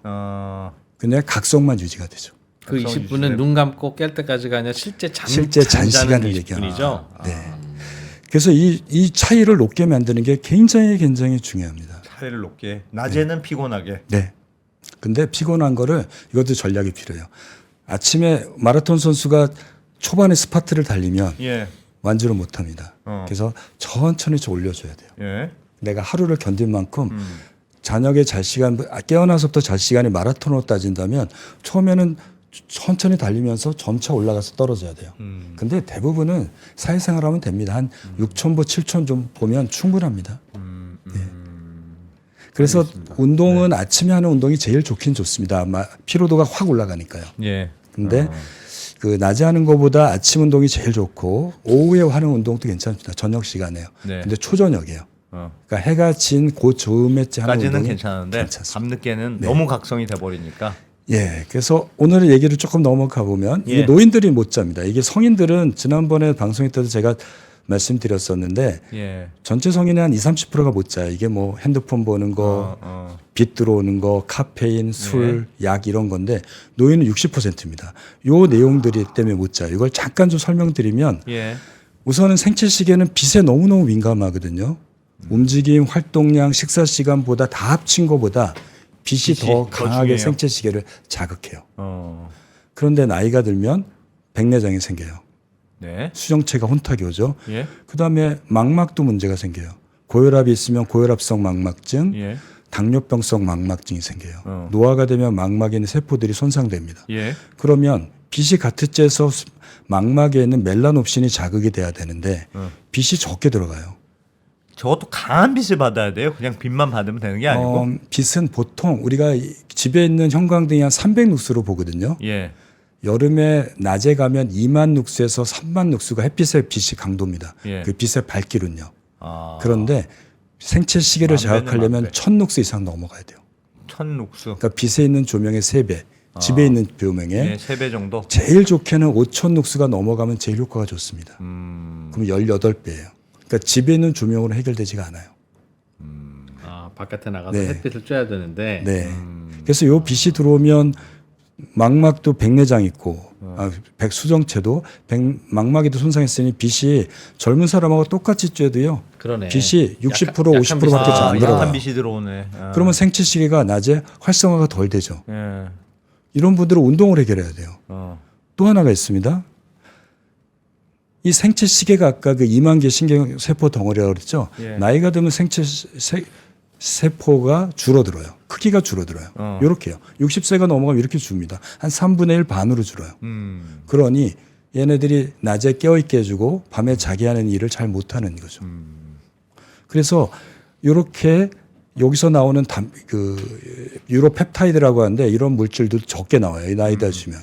근데 각성만 유지가 되죠. 그 20분은 눈 감고 깰 때까지가 아니라 실제 실제 잔 시간을 20분이죠. 얘기합니다. 네. 그래서 이 차이를 높게 만드는 게 굉장히 중요합니다. 차이를 높게. 낮에는 피곤하게. 네. 근데 피곤한 거를 이것도 전략이 필요해요. 아침에 마라톤 선수가 초반에 스파트를 달리면 예. 완주를 못 합니다. 그래서 천천히 좀 올려줘야 돼요. 예. 내가 하루를 견딜 만큼 저녁에 잘 시간, 깨어나서부터 잘 시간이 마라톤으로 따진다면 처음에는 천천히 달리면서 점차 올라가서 떨어져야 돼요. 근데 대부분은 사회생활하면 됩니다. 한 6,000보, 7,000 좀 보면 충분합니다. 네. 그래서 알겠습니다. 운동은 아침에 하는 운동이 제일 좋긴 좋습니다. 피로도가 확 올라가니까요. 예. 근데 그 낮에 하는 것보다 아침 운동이 제일 좋고 오후에 하는 운동도 괜찮습니다. 저녁 시간에요. 네. 근데 초저녁이에요. 그러니까 해가 진 그 즈음에 하는 까지는 운동이 괜찮은데 괜찮습니다. 밤늦게는 네. 너무 각성이 돼 버리니까. 예, 그래서 오늘의 얘기를 조금 넘어가 보면 예. 이게 노인들이 못 잡니다. 이게 성인들은 지난번에 방송에 때도 제가 말씀드렸었는데 예. 전체 성인의 한 20-30%가 못 자요. 이게 뭐 핸드폰 보는 거, 빛 들어오는 거, 카페인, 술, 약 이런 건데 노인은 60%입니다. 요 내용들이 때문에 못 자요. 이걸 잠깐 좀 설명드리면 예. 우선은 생체 시계는 빛에 너무너무 민감하거든요. 움직임, 활동량, 식사 시간보다 다 합친 것보다 빛이 더 더 강하게 중요해요. 생체 시계를 자극해요. 그런데 나이가 들면 백내장이 생겨요. 네. 수정체가 혼탁이 오죠. 예. 그다음에 망막도 문제가 생겨요. 고혈압이 있으면 고혈압성 망막증, 예. 당뇨병성 망막증이 생겨요. 노화가 되면 망막에 있는 세포들이 손상됩니다. 예. 그러면 빛이 같이 쬐서 망막에 있는 멜라놉신이 자극이 돼야 되는데 빛이 적게 들어가요. 저것도 강한 빛을 받아야 돼요. 그냥 빛만 받으면 되는 게 아니고. 빛은 보통 우리가 집에 있는 형광등이 한 300룩스로 보거든요. 예. 여름에 낮에 가면 2만 룩스에서 3만 룩스가 햇빛의 빛이 강도입니다. 예. 그 빛의 밝기는요. 아. 그런데 생체 시계를 만 배는 자극하려면 만 배. 1000룩스 이상 넘어가야 돼요. 1000룩스. 그러니까 빛에 있는 조명의 3배, 집에 있는 조명의 예, 3배 정도. 제일 좋게는 5000룩스가 넘어가면 제일 효과가 좋습니다. 그럼 18배예요. 그러니까 집에 있는 조명으로 해결되지가 않아요. 바깥에 나가서 네. 햇빛을 쬐야 되는데 네. 그래서 요 빛이 들어오면 망막도 백내장 있고 백수정체도 망막에도 손상했으니 빛이 젊은 사람하고 똑같이 쬐도요. 그러네. 빛이 60% 약한 50%밖에 안 약한 들어가요. 빛이 들어오네. 아. 그러면 생체 시계가 낮에 활성화가 덜 되죠. 예. 이런 분들은 운동을 해결해야 돼요. 또 하나가 있습니다. 이 생체 시계가 아까 그 2만 개 신경 세포 덩어리라고 그랬죠. 예. 나이가 들면 생체 세포가 줄어들어요. 크기가 줄어들어요. 이렇게요. 60세가 넘어가면 이렇게 줍니다. 한 3분의 1 반으로 줄어요. 그러니 얘네들이 낮에 깨어있게 해주고 밤에 자게 하는 일을 잘 못하는 거죠. 그래서 이렇게 여기서 나오는 유로펩타이드라고 하는데 이런 물질도 적게 나와요. 이 나이 드시면.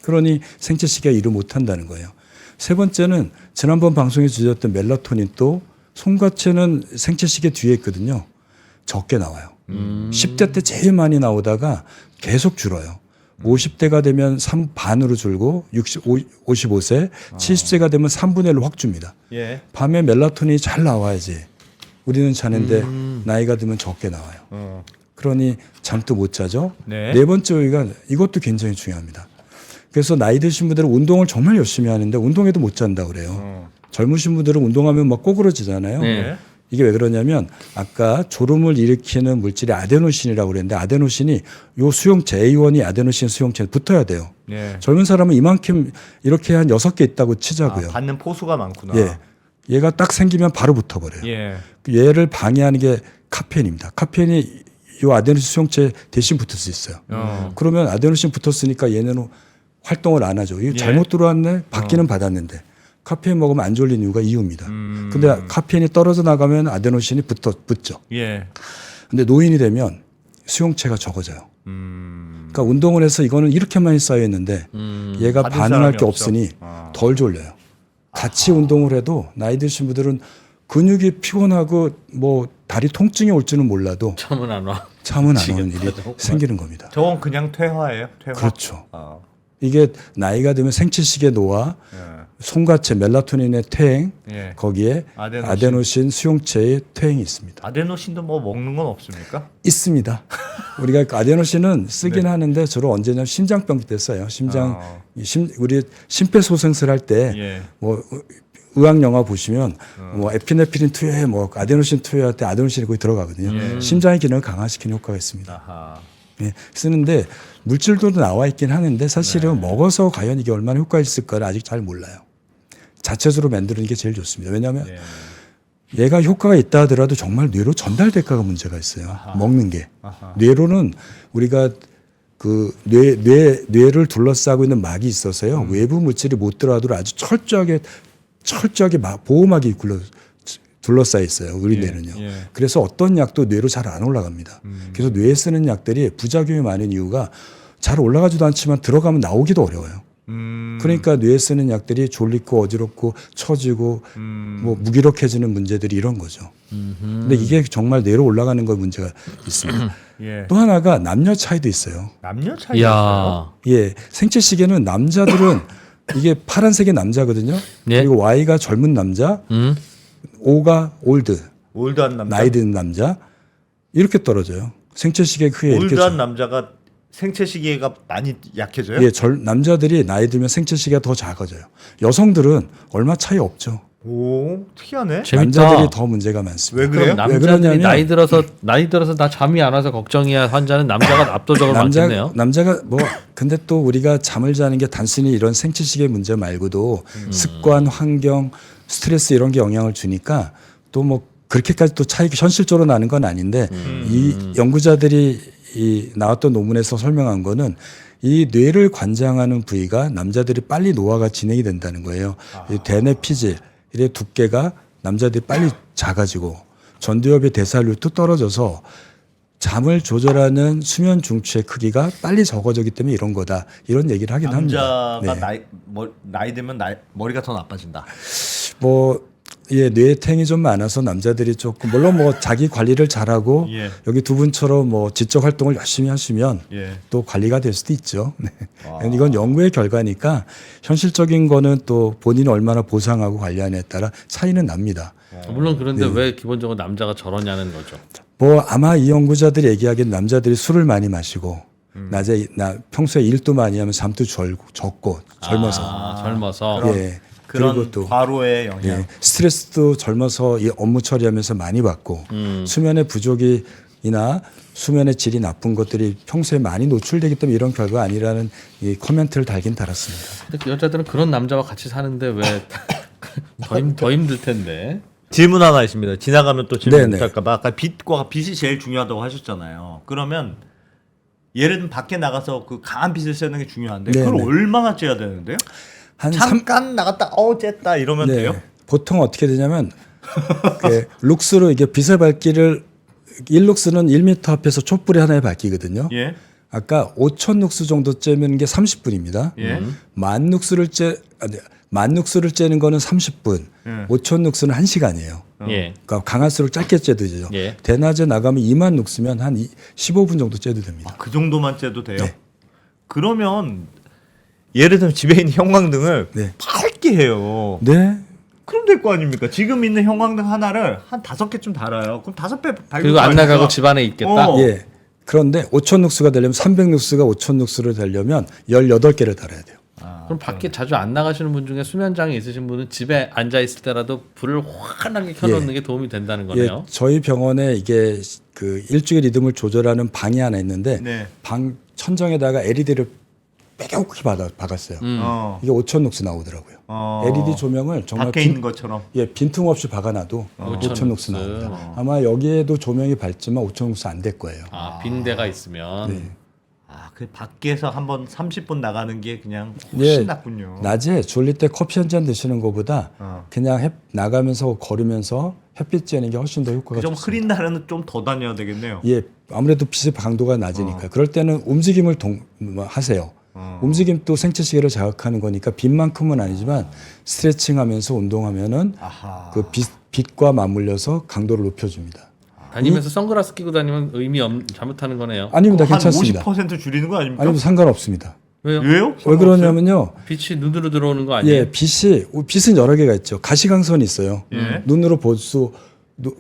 그러니 생체 시계가 일을 못한다는 거예요. 세 번째는 지난번 방송에 주셨던 멜라토닌도 손과체는 생체 시계 뒤에 있거든요. 적게 나와요. 10대 때 제일 많이 나오다가 계속 줄어요. 50대가 되면 반으로 줄고 55세, 70세가 되면 3분의 1로 확 줍니다. 예. 밤에 멜라토닌이 잘 나와야지 우리는 자는데 나이가 들면 적게 나와요. 그러니 잠도 못 자죠. 네. 네 번째 요인가 이것도 굉장히 중요합니다. 그래서 나이 드신 분들은 운동을 정말 열심히 하는데 운동해도 못 잔다고 그래요. 젊으신 분들은 운동하면 막 꼬부러지잖아요. 네. 이게 왜 그러냐면 아까 졸음을 일으키는 물질이 아데노신이라고 그랬는데 아데노신이 요 수용체 A1이 아데노신 수용체에 붙어야 돼요. 예. 젊은 사람은 이만큼 이렇게 한 6개 있다고 치자고요. 받는 포수가 많구나. 예. 얘가 딱 생기면 바로 붙어버려요. 예. 얘를 방해하는 게 카페인입니다. 카페인이 요 아데노신 수용체 대신 붙을 수 있어요. 그러면 아데노신 붙었으니까 얘는 활동을 안 하죠. 이거 예. 잘못 들어왔네. 받기는 받았는데 카페인 먹으면 안 졸린 이유가 이유입니다. 근데 카페인이 떨어져 나가면 아데노신이 붙죠. 예. 근데 노인이 되면 수용체가 적어져요. 그러니까 운동을 해서 이거는 이렇게 많이 쌓여 있는데 얘가 받은 반응할 사람이 게 없어. 없으니 덜 졸려요. 같이 운동을 해도 나이 드신 분들은 근육이 피곤하고 뭐 다리 통증이 올지는 몰라도 잠은 안 와. 잠은 안 오는 미치겠다, 일이 정말. 생기는 겁니다. 저건 그냥 퇴화예요. 퇴화. 그렇죠. 아. 이게 나이가 들면 생체시계 노화, 예. 송가체 멜라토닌의 퇴행 예. 거기에 아데노신. 아데노신 수용체의 퇴행이 있습니다. 아데노신도 뭐 먹는 건 없습니까? 있습니다. 우리가 그 아데노신은 쓰긴 하는데 주로 언제냐면 심장병 때 써요. 우리 심폐소생술 할 때 예. 뭐 의학 영화 보시면 뭐 에피네프린 투여해 뭐 아데노신 투여할 때 아데노신이 거기 들어가거든요. 심장의 기능을 강화시키는 효과가 있습니다. 아하. 예, 쓰는데 물질도 나와 있긴 하는데 사실은 먹어서 과연 이게 얼마나 효과 있을까를 아직 잘 몰라요. 자체적으로 만드는 게 제일 좋습니다. 왜냐하면 예. 얘가 효과가 있다 하더라도 정말 뇌로 전달될까가 문제가 있어요. 아하. 먹는 게. 아하. 뇌로는 우리가 그 뇌를 둘러싸고 있는 막이 있어서요. 외부 물질이 못 들어가도록 아주 철저하게 보호막이 둘러싸여 있어요. 우리 뇌는요. 예. 그래서 어떤 약도 뇌로 잘 안 올라갑니다. 그래서 뇌에 쓰는 약들이 부작용이 많은 이유가 잘 올라가지도 않지만 들어가면 나오기도 어려워요. 그러니까 뇌에 쓰는 약들이 졸리고 어지럽고 처지고 뭐 무기력해지는 문제들이 이런 거죠. 근데 이게 정말 뇌로 올라가는 거 문제가 있습니다. 예. 또 하나가 남녀 차이도 있어요. 남녀 차이 있어요? 이야. 예, 생체 시계는 남자들은 이게 파란색이 남자거든요. 예. 그리고 Y가 젊은 남자, O가 올드, 올드한 남자. 나이 든 남자 이렇게 떨어져요. 생체 시계 크게 이렇게 올드한 남자가 생체 시계가 많이 약해져요? 예, 남자들이 나이 들면 생체 시계가 더 작아져요. 여성들은 얼마 차이 없죠. 오, 특이하네. 재밌다. 남자들이 더 문제가 많습니다. 왜 그래요? 그럼 왜 남자들이 그러냐면 나이 들어서 나 잠이 안 와서 걱정이야 환자는 남자가 압도적으로 많겠네요. 남자가 뭐 근데 또 우리가 잠을 자는 게 단순히 이런 생체 시계 문제 말고도 습관, 환경, 스트레스 이런 게 영향을 주니까 또 뭐 그렇게까지 또 차이가 현실적으로 나는 건 아닌데 이 연구자들이 이 나왔던 논문에서 설명한 거는 이 뇌를 관장하는 부위가 남자들이 빨리 노화가 진행이 된다는 거예요. 이 대뇌 피질의 두께가 남자들이 빨리 작아지고 전두엽의 대사율도 떨어져서 잠을 조절하는 수면 중추의 크기가 빨리 적어지기 때문에 이런 거다. 이런 얘기를 하긴 합니다. 남자가 네. 나이 들면 머리가 더 나빠진다. 예, 뇌탱이 좀 많아서 남자들이 조금 물론 뭐 자기 관리를 잘하고 예. 여기 두 분처럼 뭐 지적 활동을 열심히 하시면 예. 또 관리가 될 수도 있죠. 네. 이건 연구의 결과니까 현실적인 거는 또 본인이 얼마나 보상하고 관리하느냐에 따라 차이는 납니다. 물론 그런데 왜 기본적으로 남자가 저러냐는 거죠. 뭐 아마 이 연구자들이 얘기하기엔 남자들이 술을 많이 마시고 평소에 일도 많이 하면 잠도 적고 젊어서 젊어서 예. 그런 그리고 또 과로의 영향. 예, 스트레스도 젊어서 이 업무 처리하면서 많이 받고 수면의 부족이나 수면의 질이 나쁜 것들이 평소에 많이 노출되기 때문에 이런 결과가 아니라는 이 코멘트를 달긴 달았습니다. 근데 그 여자들은 그런 남자와 같이 사는데 왜 더 힘들 텐데. 질문 하나 있습니다. 지나가면 또 질문 네네. 못할까봐. 아까 빛이 제일 중요하다고 하셨잖아요. 그러면 예를 들면 밖에 나가서 그 강한 빛을 쐬는 게 중요한데 네네. 그걸 얼마나 쬐야 되는데요? 한 잠깐 나갔다 쬐다 이러면 돼요? 보통 어떻게 되냐면 룩스로 이게 빛의 밝기를 1룩스는 1m 앞에서 촛불이 하나에 밝히거든요. 예. 아까 5,000 룩스 정도 쬐면 게 30분입니다. 예. 만 룩스를 쬐는 거는 30분. 5,000 룩스는 1시간이에요. 예. 그러니까 강할수록 짧게 쬐도 되죠. 예. 대낮에 나가면 2만 룩스면 한 15분 정도 쬐도 됩니다. 그 정도만 쬐도 돼요? 네. 그러면 예를 들면 집에 있는 형광등을 네. 밝게 해요. 네. 그럼 될 거 아닙니까? 지금 있는 형광등 하나를 한 5개쯤 달아요. 그럼 5배 밝고 그리고 안 나가고 집 안에 있겠다. 어. 예. 그런데 5,000 룩스가 되려면 300 룩스가 5,000 룩스를 되려면 18개를 달아야 돼요. 그럼 밖에 자주 안 나가시는 분 중에 수면장애 있으신 분은 집에 앉아 있을 때라도 불을 환하게 켜놓는 게 도움이 된다는 거네요. 예, 저희 병원에 이게 그 일주일 리듬을 조절하는 방이 하나 있는데 네. 방 천정에다가 LED를 빼곡히 박았어요. 이게 5,000 룩스 나오더라고요. LED 조명을 정말 밖에 있는 것처럼. 빈틈없이 박아놔도 5,000 룩스 나옵니다. 아마 여기에도 조명이 밝지만 5,000 룩스 안 될 거예요. 빈 데가 있으면. 그 밖에서 한번 30분 나가는 게 그냥 훨씬 예, 낫군요. 낮에 졸릴 때 커피 한 잔 드시는 것보다 어. 그냥 나가면서 걸으면서 햇빛 쬐는 게 훨씬 더 효과가 좀 좋습니다. 흐린 날에는 좀 더 다녀야 되겠네요. 예, 아무래도 빛의 강도가 낮으니까 그럴 때는 움직임을 하세요. 움직임도 생체 시계를 자극하는 거니까 빛만큼은 아니지만 스트레칭하면서 운동하면은 아하. 그 빛과 맞물려서 강도를 높여줍니다. 다니면서 선글라스 끼고 다니면 잘못하는 거네요. 아닙니다, 한 괜찮습니다. 50% 줄이는 거 아닙니까? 아니면 상관없습니다. 왜요? 왜요? 왜 그러냐면요. 빛이 눈으로 들어오는 거 아니에요? 예, 빛은 여러 개가 있죠. 가시광선이 있어요. 예. 눈으로 볼 수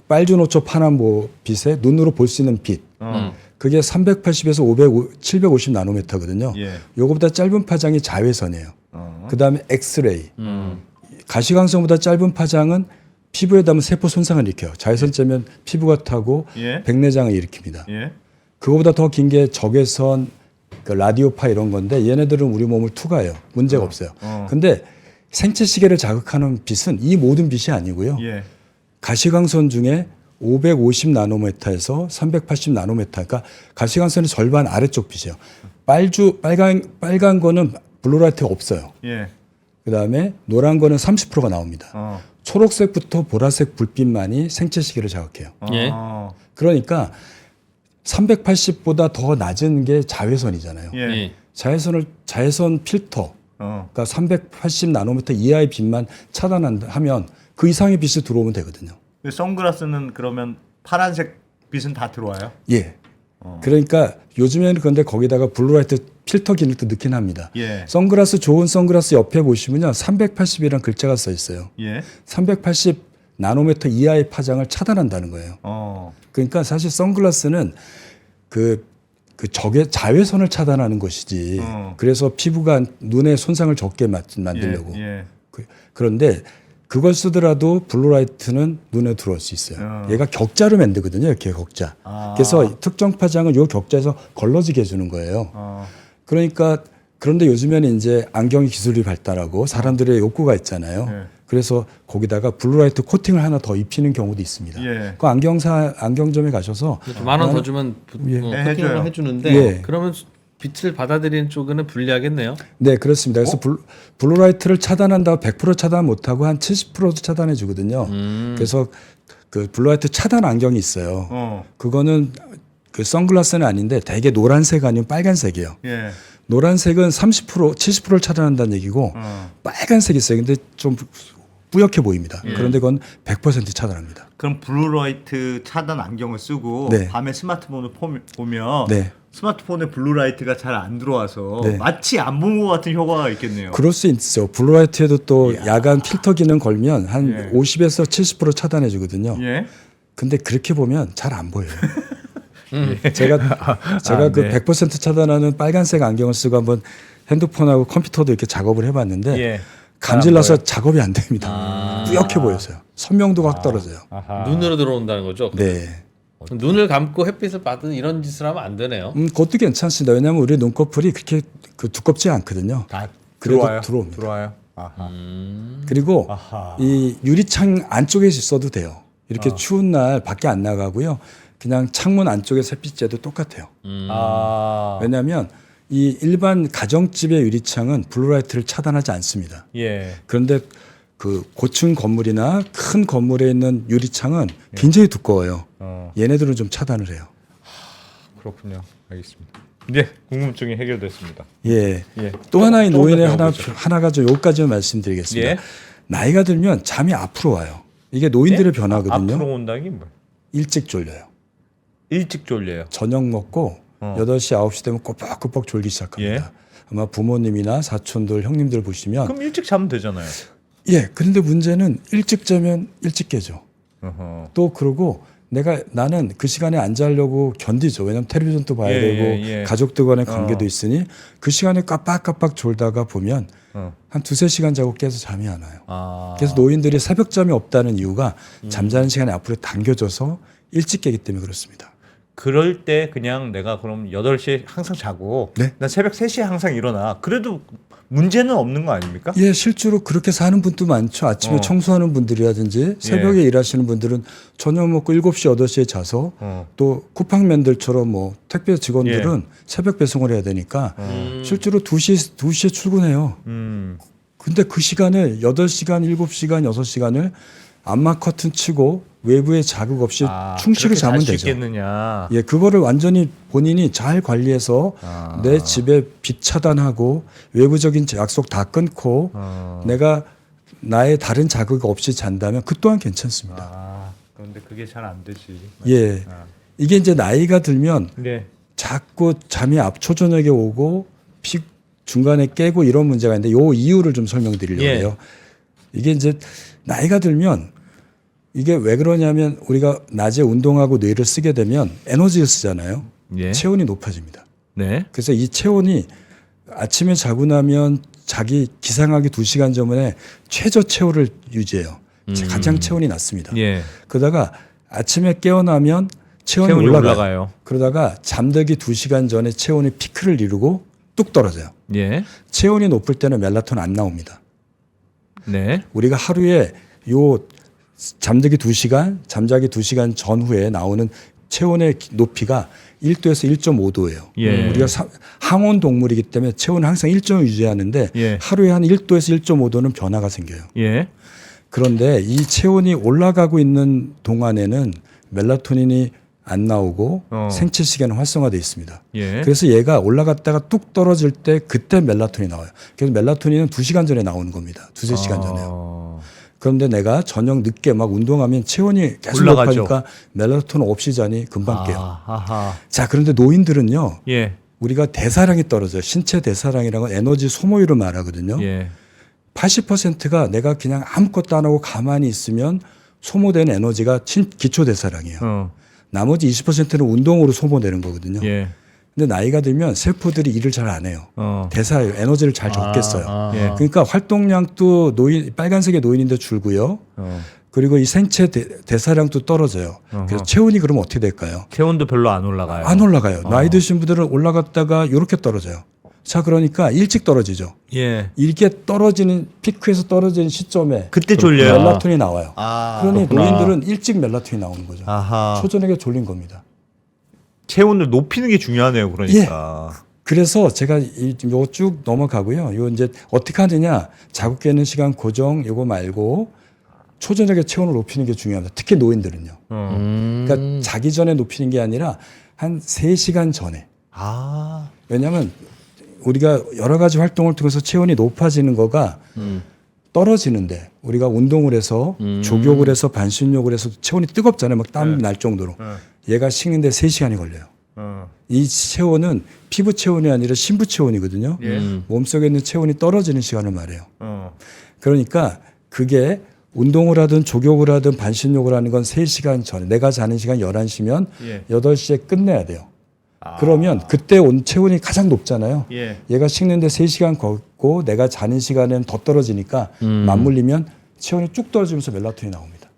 빨주노초 파란 빛에 눈으로 볼 수 있는 빛. 그게 380에서 750 나노미터거든요. 예. 요거보다 짧은 파장이 자외선이에요. 그다음에 엑스레이. 가시광선보다 짧은 파장은 피부에 닿으면 세포 손상을 일으켜요. 자외선 쬐면 피부가 타고 예. 백내장을 일으킵니다. 예. 그거보다 더 긴 게 적외선, 그 라디오파 이런 건데 얘네들은 우리 몸을 투과해요. 문제가 없어요. 근데 생체 시계를 자극하는 빛은 이 모든 빛이 아니고요. 예. 가시광선 중에 550 나노미터에서 380 나노미터, 그러니까 가시광선의 절반 아래쪽 빛이에요. 빨간 거는 블루라이트가 없어요. 예. 그다음에 노란 거는 30%가 나옵니다. 초록색부터 보라색 불빛만이 생체 시계를 자극해요. 예. 그러니까 380보다 더 낮은 게 자외선이잖아요. 예. 예. 자외선 필터, 그러니까 380 나노미터 이하의 빛만 차단하면 그 이상의 빛이 들어오면 되거든요. 선글라스는 그러면 파란색 빛은 다 들어와요? 예. 그러니까 요즘에는 그런데 거기다가 블루라이트 필터 기능도 넣긴 합니다. 예. 선글라스 좋은 선글라스 옆에 보시면요 380이라는 글자가 써 있어요. 예. 380 나노미터 이하의 파장을 차단한다는 거예요. 그러니까 사실 선글라스는 그 적의 자외선을 차단하는 것이지. 그래서 피부가 눈에 손상을 적게 만들려고. 예. 그런데 그걸 쓰더라도 블루라이트는 눈에 들어올 수 있어요. 얘가 격자로 만들거든요. 이렇게 격자. 그래서 특정 파장을 요 격자에서 걸러지게 해주는 거예요. 그러니까 그런데 요즘에는 이제 안경 기술이 발달하고 사람들의 욕구가 있잖아요. 그래서 거기다가 블루라이트 코팅을 하나 더 입히는 경우도 있습니다. 예. 그 안경점에 가셔서 10,000원 더 주면 예. 코팅을 해주는데 예. 그러면 빛을 받아들이는 쪽은 불리하겠네요. 네, 그렇습니다. 그래서 블루라이트를 차단한다고 100% 차단 못하고 한 70%도 차단해 주거든요. 그래서 그 블루라이트 차단 안경이 있어요. 그거는 그 선글라스는 아닌데 되게 노란색 아니면 빨간색이에요. 예. 노란색은 30%, 70%를 차단한다는 얘기고 빨간색이 있어요. 근데 좀 뿌옇게 보입니다. 그런데 그건 100% 차단합니다. 그럼 블루라이트 차단 안경을 쓰고 네. 밤에 스마트폰을 보면 네. 스마트폰에 블루라이트가 잘 안 들어와서 네. 마치 안 본 것 같은 효과가 있겠네요. 그럴 수 있죠. 블루라이트에도 또 야간 필터 기능 걸면 한 예. 50에서 70% 차단해 주거든요. 예. 근데 그렇게 보면 잘 안 보여요. 제가 그 네. 100% 차단하는 빨간색 안경을 쓰고 한번 핸드폰하고 컴퓨터도 이렇게 작업을 해봤는데 예. 감질나서 작업이 안 됩니다. 뿌옇게 보였어요. 선명도가 확 떨어져요. 눈으로 들어온다는 거죠. 네. 눈을 감고 햇빛을 받은 이런 짓을 하면 안 되네요. 그것도 괜찮습니다. 왜냐하면 우리 눈꺼풀이 그렇게 두껍지 않거든요. 다 그래도 들어와요? 들어옵니다. 들어와요. 아하. 그리고 아하. 이 유리창 안쪽에 있어도 돼요. 이렇게 추운 날 밖에 안 나가고요. 그냥 창문 안쪽에 햇빛 쬐도 똑같아요. 왜냐하면 이 일반 가정집의 유리창은 블루라이트를 차단하지 않습니다. 예. 그런데 그 고층 건물이나 큰 건물에 있는 유리창은 굉장히 두꺼워요. 얘네들은 좀 차단을 해요. 그렇군요. 알겠습니다. 네, 궁금증이 해결됐습니다. 예. 예. 또 하나의 조금 더 노인의 배워보죠. 하나가 좀 여기까지만 말씀드리겠습니다. 예. 나이가 들면 잠이 앞으로 와요. 이게 노인들의 변화거든요. 앞으로 온다는 게 뭐예요? 일찍 졸려요. 일찍 졸려요. 저녁 먹고 8시, 9시 되면 꼬박꼬박 졸기 시작합니다. 예. 아마 부모님이나 사촌들, 형님들 보시면 그럼 일찍 자면 되잖아요. 예. 그런데 문제는 일찍 자면 일찍 깨죠. 어허. 또 그러고 나는 그 시간에 안 자려고 견디죠. 왜냐면 텔레비전도 봐야 예, 되고 예, 예. 가족들 간의 관계도 있으니 그 시간에 깜빡깜빡 졸다가 보면 한 2-3시간 자고 깨서 잠이 안 와요. 그래서 노인들이 새벽잠이 없다는 이유가 잠자는 시간이 앞으로 당겨져서 일찍 깨기 때문에 그렇습니다. 그럴 때 그냥 내가 그럼 8시에 항상 자고 네. 난 새벽 3시에 항상 일어나. 그래도 문제는 없는 거 아닙니까? 예, 실제로 그렇게 사는 분도 많죠. 아침에 청소하는 분들이라든지 새벽에 일하시는 분들은 저녁 먹고 7시, 8시에 자서 또 쿠팡맨들처럼 뭐 택배 직원들은 새벽 배송을 해야 되니까 실제로 2시에 출근해요. 근데 그 시간을 8시간, 7시간, 6시간을 암막 커튼 치고 외부에 자극 없이 충실히 그렇게 자면 잘 수 되죠. 있겠느냐. 예, 그거를 완전히 본인이 잘 관리해서 내 집에 빛 차단하고 외부적인 약속 다 끊고 내가 나의 다른 자극 없이 잔다면 그 또한 괜찮습니다. 그런데 그게 잘 안 되지. 예, 이게 이제 나이가 들면 네. 자꾸 잠이 초저녁에 오고 중간에 깨고 이런 문제가 있는데 요 이유를 좀 설명드리려고 예. 해요. 이게 이제 나이가 들면 이게 왜 그러냐면 우리가 낮에 운동하고 뇌를 쓰게 되면 에너지를 쓰잖아요. 예. 체온이 높아집니다. 네. 그래서 이 체온이 아침에 자고 나면 자기 기상하기 2시간 전에 최저 체온을 유지해요. 가장 체온이 낮습니다. 예. 그러다가 아침에 깨어나면 체온이 체온이 올라가요. 올라가요. 그러다가 잠들기 2시간 전에 체온이 피크를 이루고 뚝 떨어져요. 예. 체온이 높을 때는 멜라토닌 안 나옵니다. 네. 우리가 하루에 요 잠들기 2시간, 잠자기 2시간 전후에 나오는 체온의 높이가 1도에서 1.5도예요. 예. 우리가 항온 동물이기 때문에 체온은 항상 일정을 유지하는데 예. 하루에 한 1도에서 1.5도는 변화가 생겨요. 예. 그런데 이 체온이 올라가고 있는 동안에는 멜라토닌이 안 나오고 생체 시계는 활성화되어 있습니다. 예. 그래서 얘가 올라갔다가 뚝 떨어질 때 그때 멜라토닌이 나와요. 그래서 멜라토닌은 2시간 전에 나오는 겁니다. 2-3시간 전에요. 그런데 내가 저녁 늦게 막 운동하면 체온이 계속 올라가죠. 높아니까 멜라토닌 없이 자니 금방 깨요. 아하. 자, 그런데 노인들은요. 예. 우리가 대사량이 떨어져요. 신체 대사량이라는 건 에너지 소모율을 말하거든요. 예. 80%가 내가 그냥 아무것도 안 하고 가만히 있으면 소모되는 에너지가 기초 대사량이에요. 나머지 20%는 운동으로 소모되는 거거든요. 예. 근데 나이가 들면 세포들이 일을 잘 안 해요. 대사예요. 에너지를 잘 적겠어요. 예. 그러니까 활동량도 빨간색의 노인인데 줄고요. 그리고 이 생체 대사량도 떨어져요. 그래서 체온이 그러면 어떻게 될까요? 체온도 별로 안 올라가요. 안 올라가요. 나이 드신 분들은 올라갔다가 이렇게 떨어져요. 자, 그러니까 일찍 떨어지죠. 예. 이렇게 떨어지는 피크에서 떨어지는 시점에 그때 졸려요. 멜라토닌이 나와요. 그러니 그렇구나. 노인들은 일찍 멜라토닌이 나오는 거죠. 아하. 초저녁에 졸린 겁니다. 체온을 높이는 게 중요하네요. 그러니까. 그래서 제가 요거 쭉 넘어가고요. 요 이제 어떻게 하느냐? 자고 깨는 시간 고정 요거 말고 초저녁에 체온을 높이는 게 중요합니다. 특히 노인들은요. 그러니까 자기 전에 높이는 게 아니라 한 3시간 전에. 아. 왜냐하면 우리가 여러 가지 활동을 통해서 체온이 높아지는 거가 떨어지는데 우리가 운동을 해서 족욕을 해서 반신욕을 해서 체온이 뜨겁잖아요. 막 땀 날 정도로. 얘가 식는데 3시간이 걸려요. 이 체온은 피부 체온이 아니라 신부 체온이거든요. 몸속에 있는 체온이 떨어지는 시간을 말해요. 그러니까 그게 운동을 하든 족욕을 하든 반신욕을 하는 건 3시간 전에 내가 자는 시간 11시면 예. 8시에 끝내야 돼요. 그러면 그때 체온이 가장 높잖아요. 예. 얘가 식는데 3시간 걷고 내가 자는 시간에는 더 떨어지니까 맞물리면 체온이 쭉 떨어지면서 멜라토닌이 나옵니다.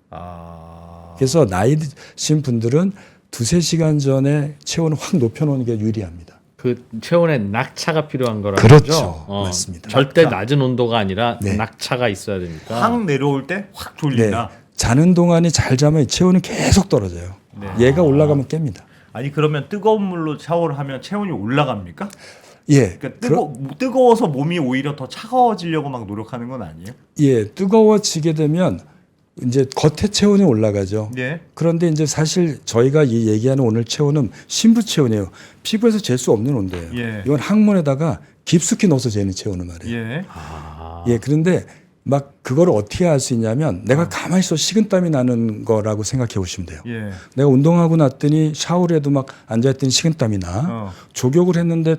그래서 나이 드신 분들은 2-3시간 전에 체온을 확 높여놓는 게 유리합니다. 그 체온에 낙차가 필요한 거라는 그렇죠. 거죠. 맞습니다. 절대 낮은 온도가 아니라 네. 낙차가 있어야 되니까. 확 내려올 때 확 네. 졸린다. 자는 동안이 잘 자면 체온은 계속 떨어져요. 얘가 올라가면 깹니다. 아니 그러면 뜨거운 물로 샤워를 하면 체온이 올라갑니까? 예. 그러니까 뜨거워서 몸이 오히려 더 차가워지려고 막 노력하는 건 아니에요? 예. 뜨거워지게 되면 이제 겉에 체온이 올라가죠. 예. 그런데 이제 사실 저희가 이 얘기하는 오늘 체온은 신부 체온이에요. 피부에서 잴 수 없는 온도예요. 예. 이건 항문에다가 깊숙이 넣어서 재는 체온을 말해요. 예. 예. 그런데 막 그거를 어떻게 할 수 있냐면 내가 가만히 있어 식은땀이 나는 거라고 생각해 보시면 돼요. 예. 내가 운동하고 났더니 샤워를 해도 막 앉아있더니 식은땀이 나. 족욕을 했는데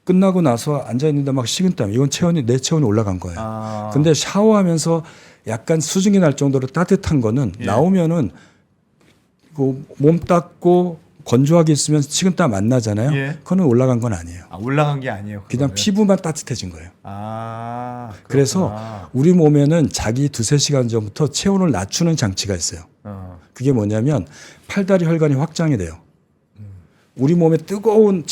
끝나고 나서 앉아있는데 막 식은땀. 이건 내 체온이 올라간 거예요. 근데 샤워하면서 약간 수증기 날 정도로 따뜻한 거는 나오면은 몸 닦고 건조하게 있으면 식은땀 안 나잖아요. 예. 그거는 올라간 건 아니에요. 올라간 게 아니에요. 그냥 그거는. 피부만 따뜻해진 거예요. 그렇구나. 그래서 우리 몸에는 자기 2-3시간 전부터 체온을 낮추는 장치가 있어요. 그게 뭐냐면 팔다리 혈관이 확장이 돼요. 우리 몸에 뜨거운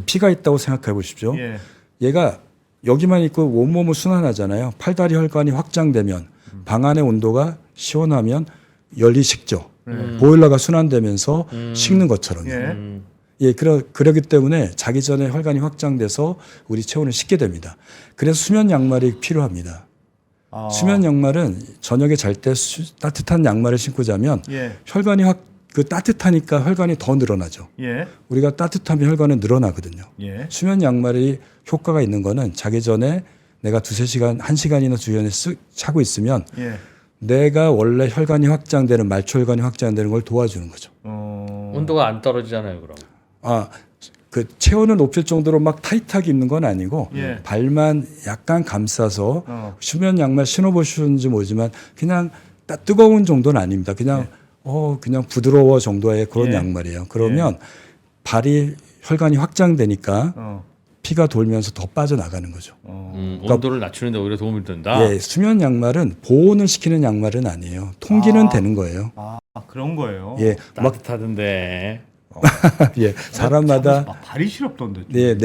피가 있다고 생각해 보십시오. 예. 얘가 여기만 있고 온몸을 순환하잖아요. 팔다리 혈관이 확장되면 방 안의 온도가 시원하면 열이 식죠. 보일러가 순환되면서 식는 것처럼요. 예, 그러기 때문에 자기 전에 혈관이 확장돼서 우리 체온을 식게 됩니다. 그래서 수면 양말이 필요합니다. 수면 양말은 저녁에 잘 때 따뜻한 양말을 신고 자면 예. 혈관이 따뜻하니까 혈관이 더 늘어나죠. 예. 우리가 따뜻하면 혈관은 늘어나거든요. 예. 수면 양말이 효과가 있는 거는 자기 전에 내가 2-3시간, 1시간이나 주변에 차고 있으면 예. 내가 원래 혈관이 확장되는 말초 혈관이 확장되는 걸 도와주는 거죠. 온도가 안 떨어지잖아요, 그럼. 그 체온을 높일 정도로 막 타이트하게 입는 건 아니고 예. 발만 약간 감싸서 수면 양말 신어보셨는지 모르지만 그냥 뜨거운 정도는 아닙니다. 그냥 그냥 부드러워 정도의 그런 예. 양말이에요. 그러면 발이 혈관이 확장되니까 피가 돌면서 더 빠져나가는 거죠. 온도를 낮추는데 오히려 도움이 된다. 예, 수면 양말은 보온을 시키는 양말은 아니에요. 통기는 되는 거예요. 아 그런 거예요. 예, 막 따뜻하던데. 예, 사람마다 막 발이 시렵던데. 네,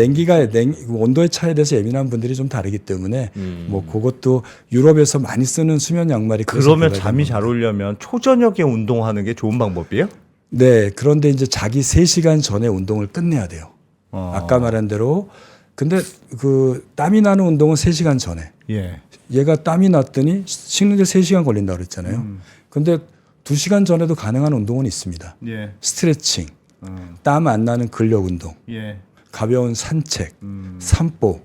온도의 차이에 대해서 예민한 분들이 좀 다르기 때문에 뭐 그것도 유럽에서 많이 쓰는 수면 양말이 그래서 그러면 그거예요. 잠이 잘 오려면 초저녁에 운동하는 게 좋은 방법이에요? 네, 그런데 이제 자기 3시간 전에 운동을 끝내야 돼요. 아까 말한 대로 근데 그 땀이 나는 운동은 3시간 전에. 예. 얘가 땀이 났더니 식는데 3시간 걸린다고 그랬잖아요. 근데 2시간 전에도 가능한 운동은 있습니다. 예. 스트레칭, 땀 안 나는 근력 운동, 예. 가벼운 산책, 산보,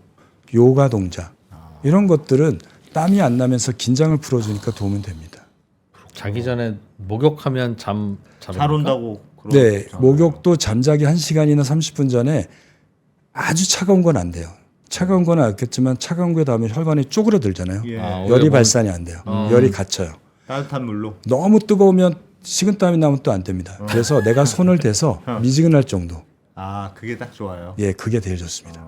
요가 동작 이런 것들은 땀이 안 나면서 긴장을 풀어주니까 도움이 됩니다. 자기 전에 목욕하면 잠 잘 온다고. 네, 목욕도 잠자기 1시간이나 30분 전에 아주 차가운 건 안 돼요. 차가운 건 알겠지만 차가운 거에 닿으면 혈관이 쪼그라들잖아요. 예. 열이 발산이 안 돼요. 열이 갇혀요. 따뜻한 물로. 너무 뜨거우면 식은땀이 나면 또 안 됩니다. 그래서 내가 손을 대서 미지근할 정도. 아 그게 딱 좋아요. 예, 그게 제일 좋습니다.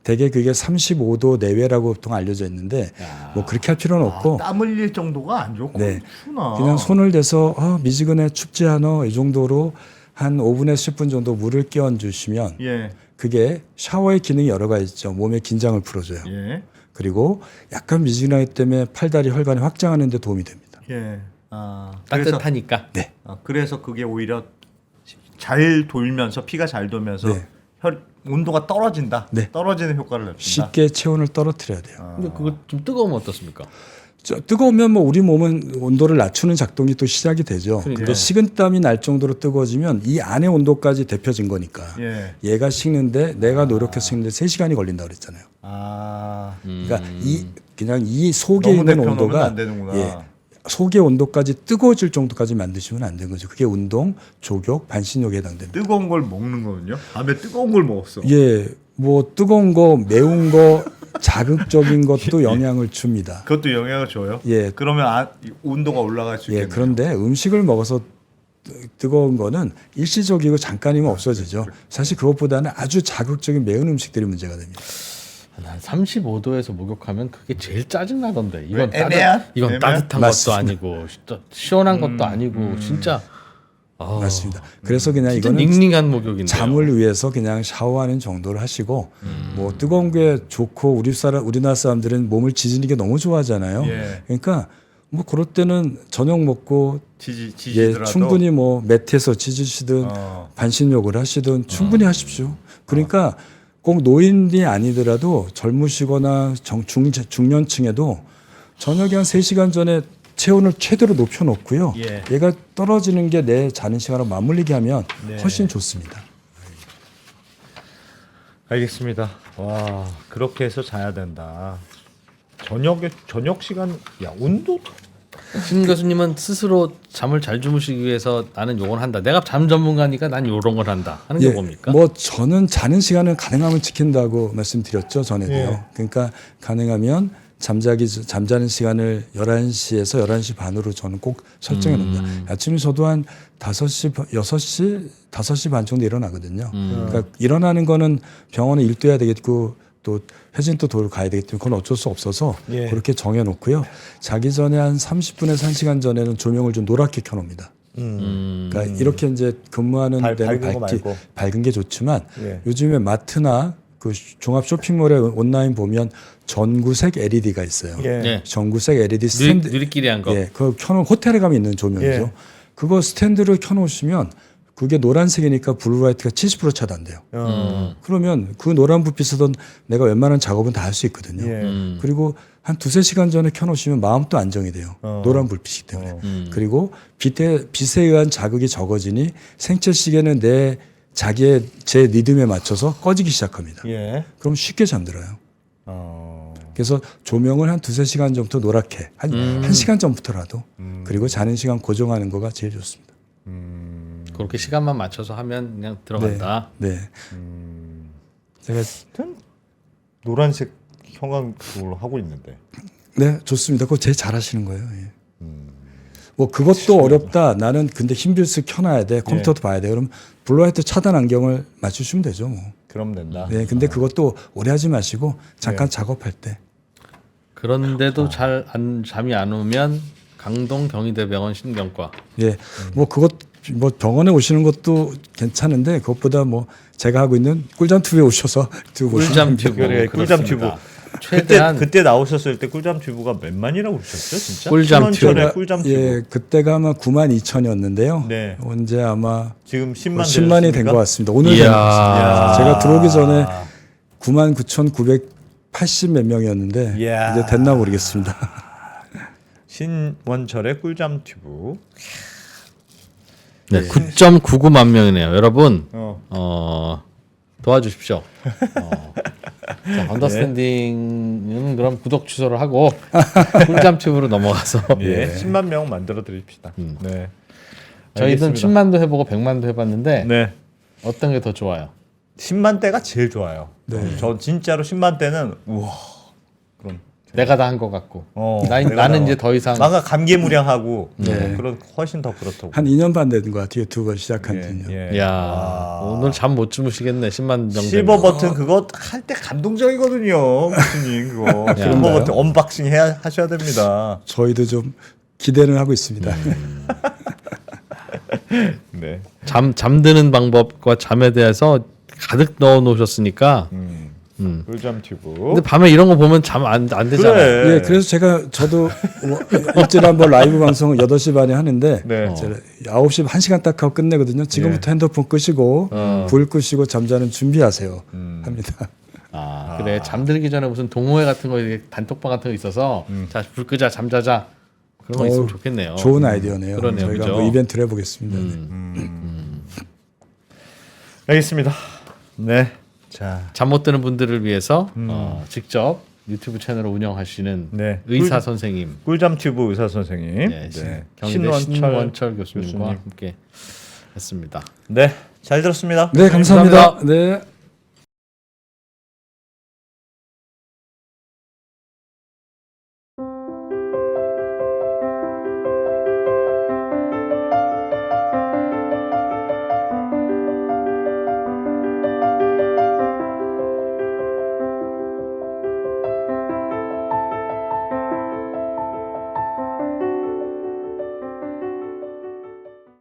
대개 그게 35도 내외라고 보통 알려져 있는데 뭐 그렇게 할 필요는 없고 땀 흘릴 정도가 안 좋고 네. 추나. 그냥 손을 대서 미지근해 춥지 않아 이 정도로 한 5분에서 10분 정도 물을 끼얹 주시면 예. 그게 샤워의 기능이 여러 가지 있죠. 몸의 긴장을 풀어줘요. 예. 그리고 약간 미지근하기 때문에 팔다리 혈관이 확장하는 데 도움이 됩니다. 예. 아 그래서 따뜻하니까. 네. 그래서 그게 오히려 잘 돌면서 피가 잘 돌면서 네. 온도가 떨어진다. 네. 떨어지는 효과를 내준다. 쉽게 체온을 떨어뜨려야 돼요. 근데 그거 좀 뜨거우면 어떻습니까? 뜨거우면 뭐 우리 몸은 온도를 낮추는 작동이 또 시작이 되죠. 그러니까. 근데 식은땀이 날 정도로 뜨거워지면 이 안의 온도까지 데펴진 거니까 예. 얘가 식는데 내가 노력해서 식는데 3시간이 걸린다고 그랬잖아요. 아 그러니까 그냥 이 속에 너무 있는 데펴놓으면 온도가 안 되는구나. 예, 속의 온도까지 뜨거워질 정도까지 만드시면 안 되는 거죠. 그게 운동, 족욕, 반신욕에 해당됩니다. 뜨거운 걸 먹는 거군요. 밤에 뜨거운 걸 먹었어. 예, 뭐 뜨거운 거, 매운 거, 자극적인 것도 영향을 줍니다. 그것도 영향을 줘요. 예. 그러면 온도가 올라갈 수 예, 있겠네요. 그런데 음식을 먹어서 뜨거운 거는 일시적이고 잠깐이면 없어지죠. 사실 그것보다는 아주 자극적인 매운 음식들이 문제가 됩니다. 난 35도에서 목욕하면 그게 제일 짜증 나던데. 이건 애매한? 따뜻한 맞습니다. 것도 아니고 시원한 것도 아니고 진짜. 맞습니다. 그래서 그냥 진짜 이거는 닝닝한 목욕인데. 잠을 위해서 그냥 샤워하는 정도를 하시고 뭐 뜨거운 게 좋고 우리나라 사람들은 몸을 지지는 게 너무 좋아하잖아요. 예. 그러니까 뭐 그럴 때는 저녁 먹고 예, 지지더라도 충분히 뭐 매트에서 지지시든 반신욕을 하시든 충분히 하십시오. 그러니까 꼭 노인이 아니더라도 젊으시거나 중년층에도 저녁에 한 3시간 전에 체온을 최대로 높여놓고요. 예. 얘가 떨어지는 게 내 자는 시간하고 맞물리게 하면 네. 훨씬 좋습니다. 알겠습니다. 와 그렇게 해서 자야 된다. 저녁 시간 야 온도 신 교수님은 스스로 잠을 잘 주무시기 위해서 나는 요건 한다. 내가 잠 전문가니까 난 요런 걸 한다. 하는 게 뭡니까? 뭐 저는 자는 시간을 가능하면 지킨다고 말씀드렸죠 전에도요. 예. 그러니까 가능하면 잠자는 시간을 11시에서 11시 반으로 저는 꼭 설정해 놓습니다. 아침에 저도 한 5시 반 정도 일어나거든요. 그러니까 일어나는 거는 병원에 일도 해야 되겠고 또 회진도 도로 가야 되기 때문에 그건 어쩔 수 없어서 예. 그렇게 정해 놓고요. 자기 전에 한 30분에서 1시간 전에는 조명을 좀 노랗게 켜 놉니다. 그러니까 이렇게 이제 근무하는 데는 밝은 거 말고. 밝은 게 좋지만 예. 요즘에 마트나 그 종합 쇼핑몰에 온라인 보면 전구색 LED가 있어요. 예. 네. 전구색 LED 스탠드. 누리끼리 한 거. 예, 그 켜놓은 호텔에 가면 있는 조명이죠. 예. 그거 스탠드를 켜놓으시면 그게 노란색이니까 블루라이트가 70% 차단돼요. 그러면 그 노란 불빛 쓰던 내가 웬만한 작업은 다 할 수 있거든요. 예. 그리고 한 2-3시간 전에 켜놓으시면 마음도 안정이 돼요. 노란 불빛이기 때문에. 그리고 빛에 의한 자극이 적어지니 생체 시계는 제 리듬에 맞춰서 꺼지기 시작합니다. 예. 그럼 쉽게 잠들어요. 그래서 조명을 한 2-3시간 정도 노랗게 한 1시간 전부터라도 그리고 자는 시간 고정하는 거가 제일 좋습니다. 그렇게 시간만 맞춰서 하면 그냥 들어간다. 네. 제가 노란색 형광 그걸로 하고 있는데. 네 좋습니다. 그거 제일 잘하시는 거예요. 예. 뭐 그것도 어렵다. 나는 근데 흰빛을 켜놔야 돼. 컴퓨터도 봐야 돼. 그럼 블루라이트 차단 안경을 맞추시면 되죠. 뭐. 그럼 된다. 네, 근데 그것도 오래 하지 마시고 잠깐 작업할 때. 그런데도 잠이 안 오면 강동 경희대병원 신경과. 예, 뭐 그것 뭐 병원에 오시는 것도 괜찮은데 그것보다 뭐 제가 하고 있는 꿀잠 튜브에 오셔서 꿀잠 튜브. 그래, 꿀잠 튜브. 최대한 그때 나오셨을 때 꿀잠 튜브가 몇 만이라고 그러셨죠, 진짜? 꿀잠 신원철의 꿀잠 튜브. 예, 그때가 아마 92,000이었는데요. 네. 언제 아마 지금 10만 10만이 된 것 같습니다. 오늘 이야. 된 것 같습니다. 제가 들어오기 전에 99,980 몇 명이었는데 이야. 이제 됐나 모르겠습니다. 신원철의 꿀잠 튜브. 네, 9.99만 명이네요. 여러분 도와주십시오. 자, 언더스탠딩은 그럼 구독 취소를 하고 꿀잠 튜브로 넘어가서 예, 10만 명 만들어 드립시다. 네. 저희는 알겠습니다. 10만도 해보고 100만도 해봤는데 네. 어떤 게 더 좋아요? 10만 대가 제일 좋아요. 저 진짜로 10만 대는 우와. 그럼 내가 다 한 것 같고 내가 나는 다 이제 더 이상 뭔가 감개무량하고 네. 그런 훨씬 더 그렇다고. 한 2년 반 된 것 같아요. 유튜브 시작한 지는요. 예. 야 오늘 잠 못 주무시겠네 10만 정도. 실버 버튼 그거 할 때 감동적이거든요, 교수님 그거. 실버 그런가요? 버튼 언박싱 해야 하셔야 됩니다. 저희도 좀 기대는 하고 있습니다. 네. 잠드는 방법과 잠에 대해서 가득 넣어 놓으셨으니까. 꿀잠 튜브. 근데 밤에 이런 거 보면 잠 안 되잖아요. 그래. 예, 그래서 저도 일주일에 한번 라이브 방송을 8시 반에 하는데 네. 제가 9시 1시간 딱 하고 끝내거든요. 지금부터 핸드폰 끄시고 불 끄시고 잠자는 준비하세요. 합니다. 그래 잠들기 전에 무슨 동호회 같은 거 이렇게 단톡방 같은 거 있어서 자 불 끄자 잠자자 그런 거 있으면 좋겠네요. 좋은 아이디어네요. 그러네요, 저희가 그죠? 한번 이벤트를 해보겠습니다. 알겠습니다. 네. 자. 잠 못 드는 분들을 위해서 직접 유튜브 채널을 운영하시는 네. 의사 선생님, 꿀잠 튜브 의사 선생님. 네, 경희대 신원철 교수님과 교수님. 함께 했습니다. 네. 잘 들었습니다. 네, 감사합니다. 네.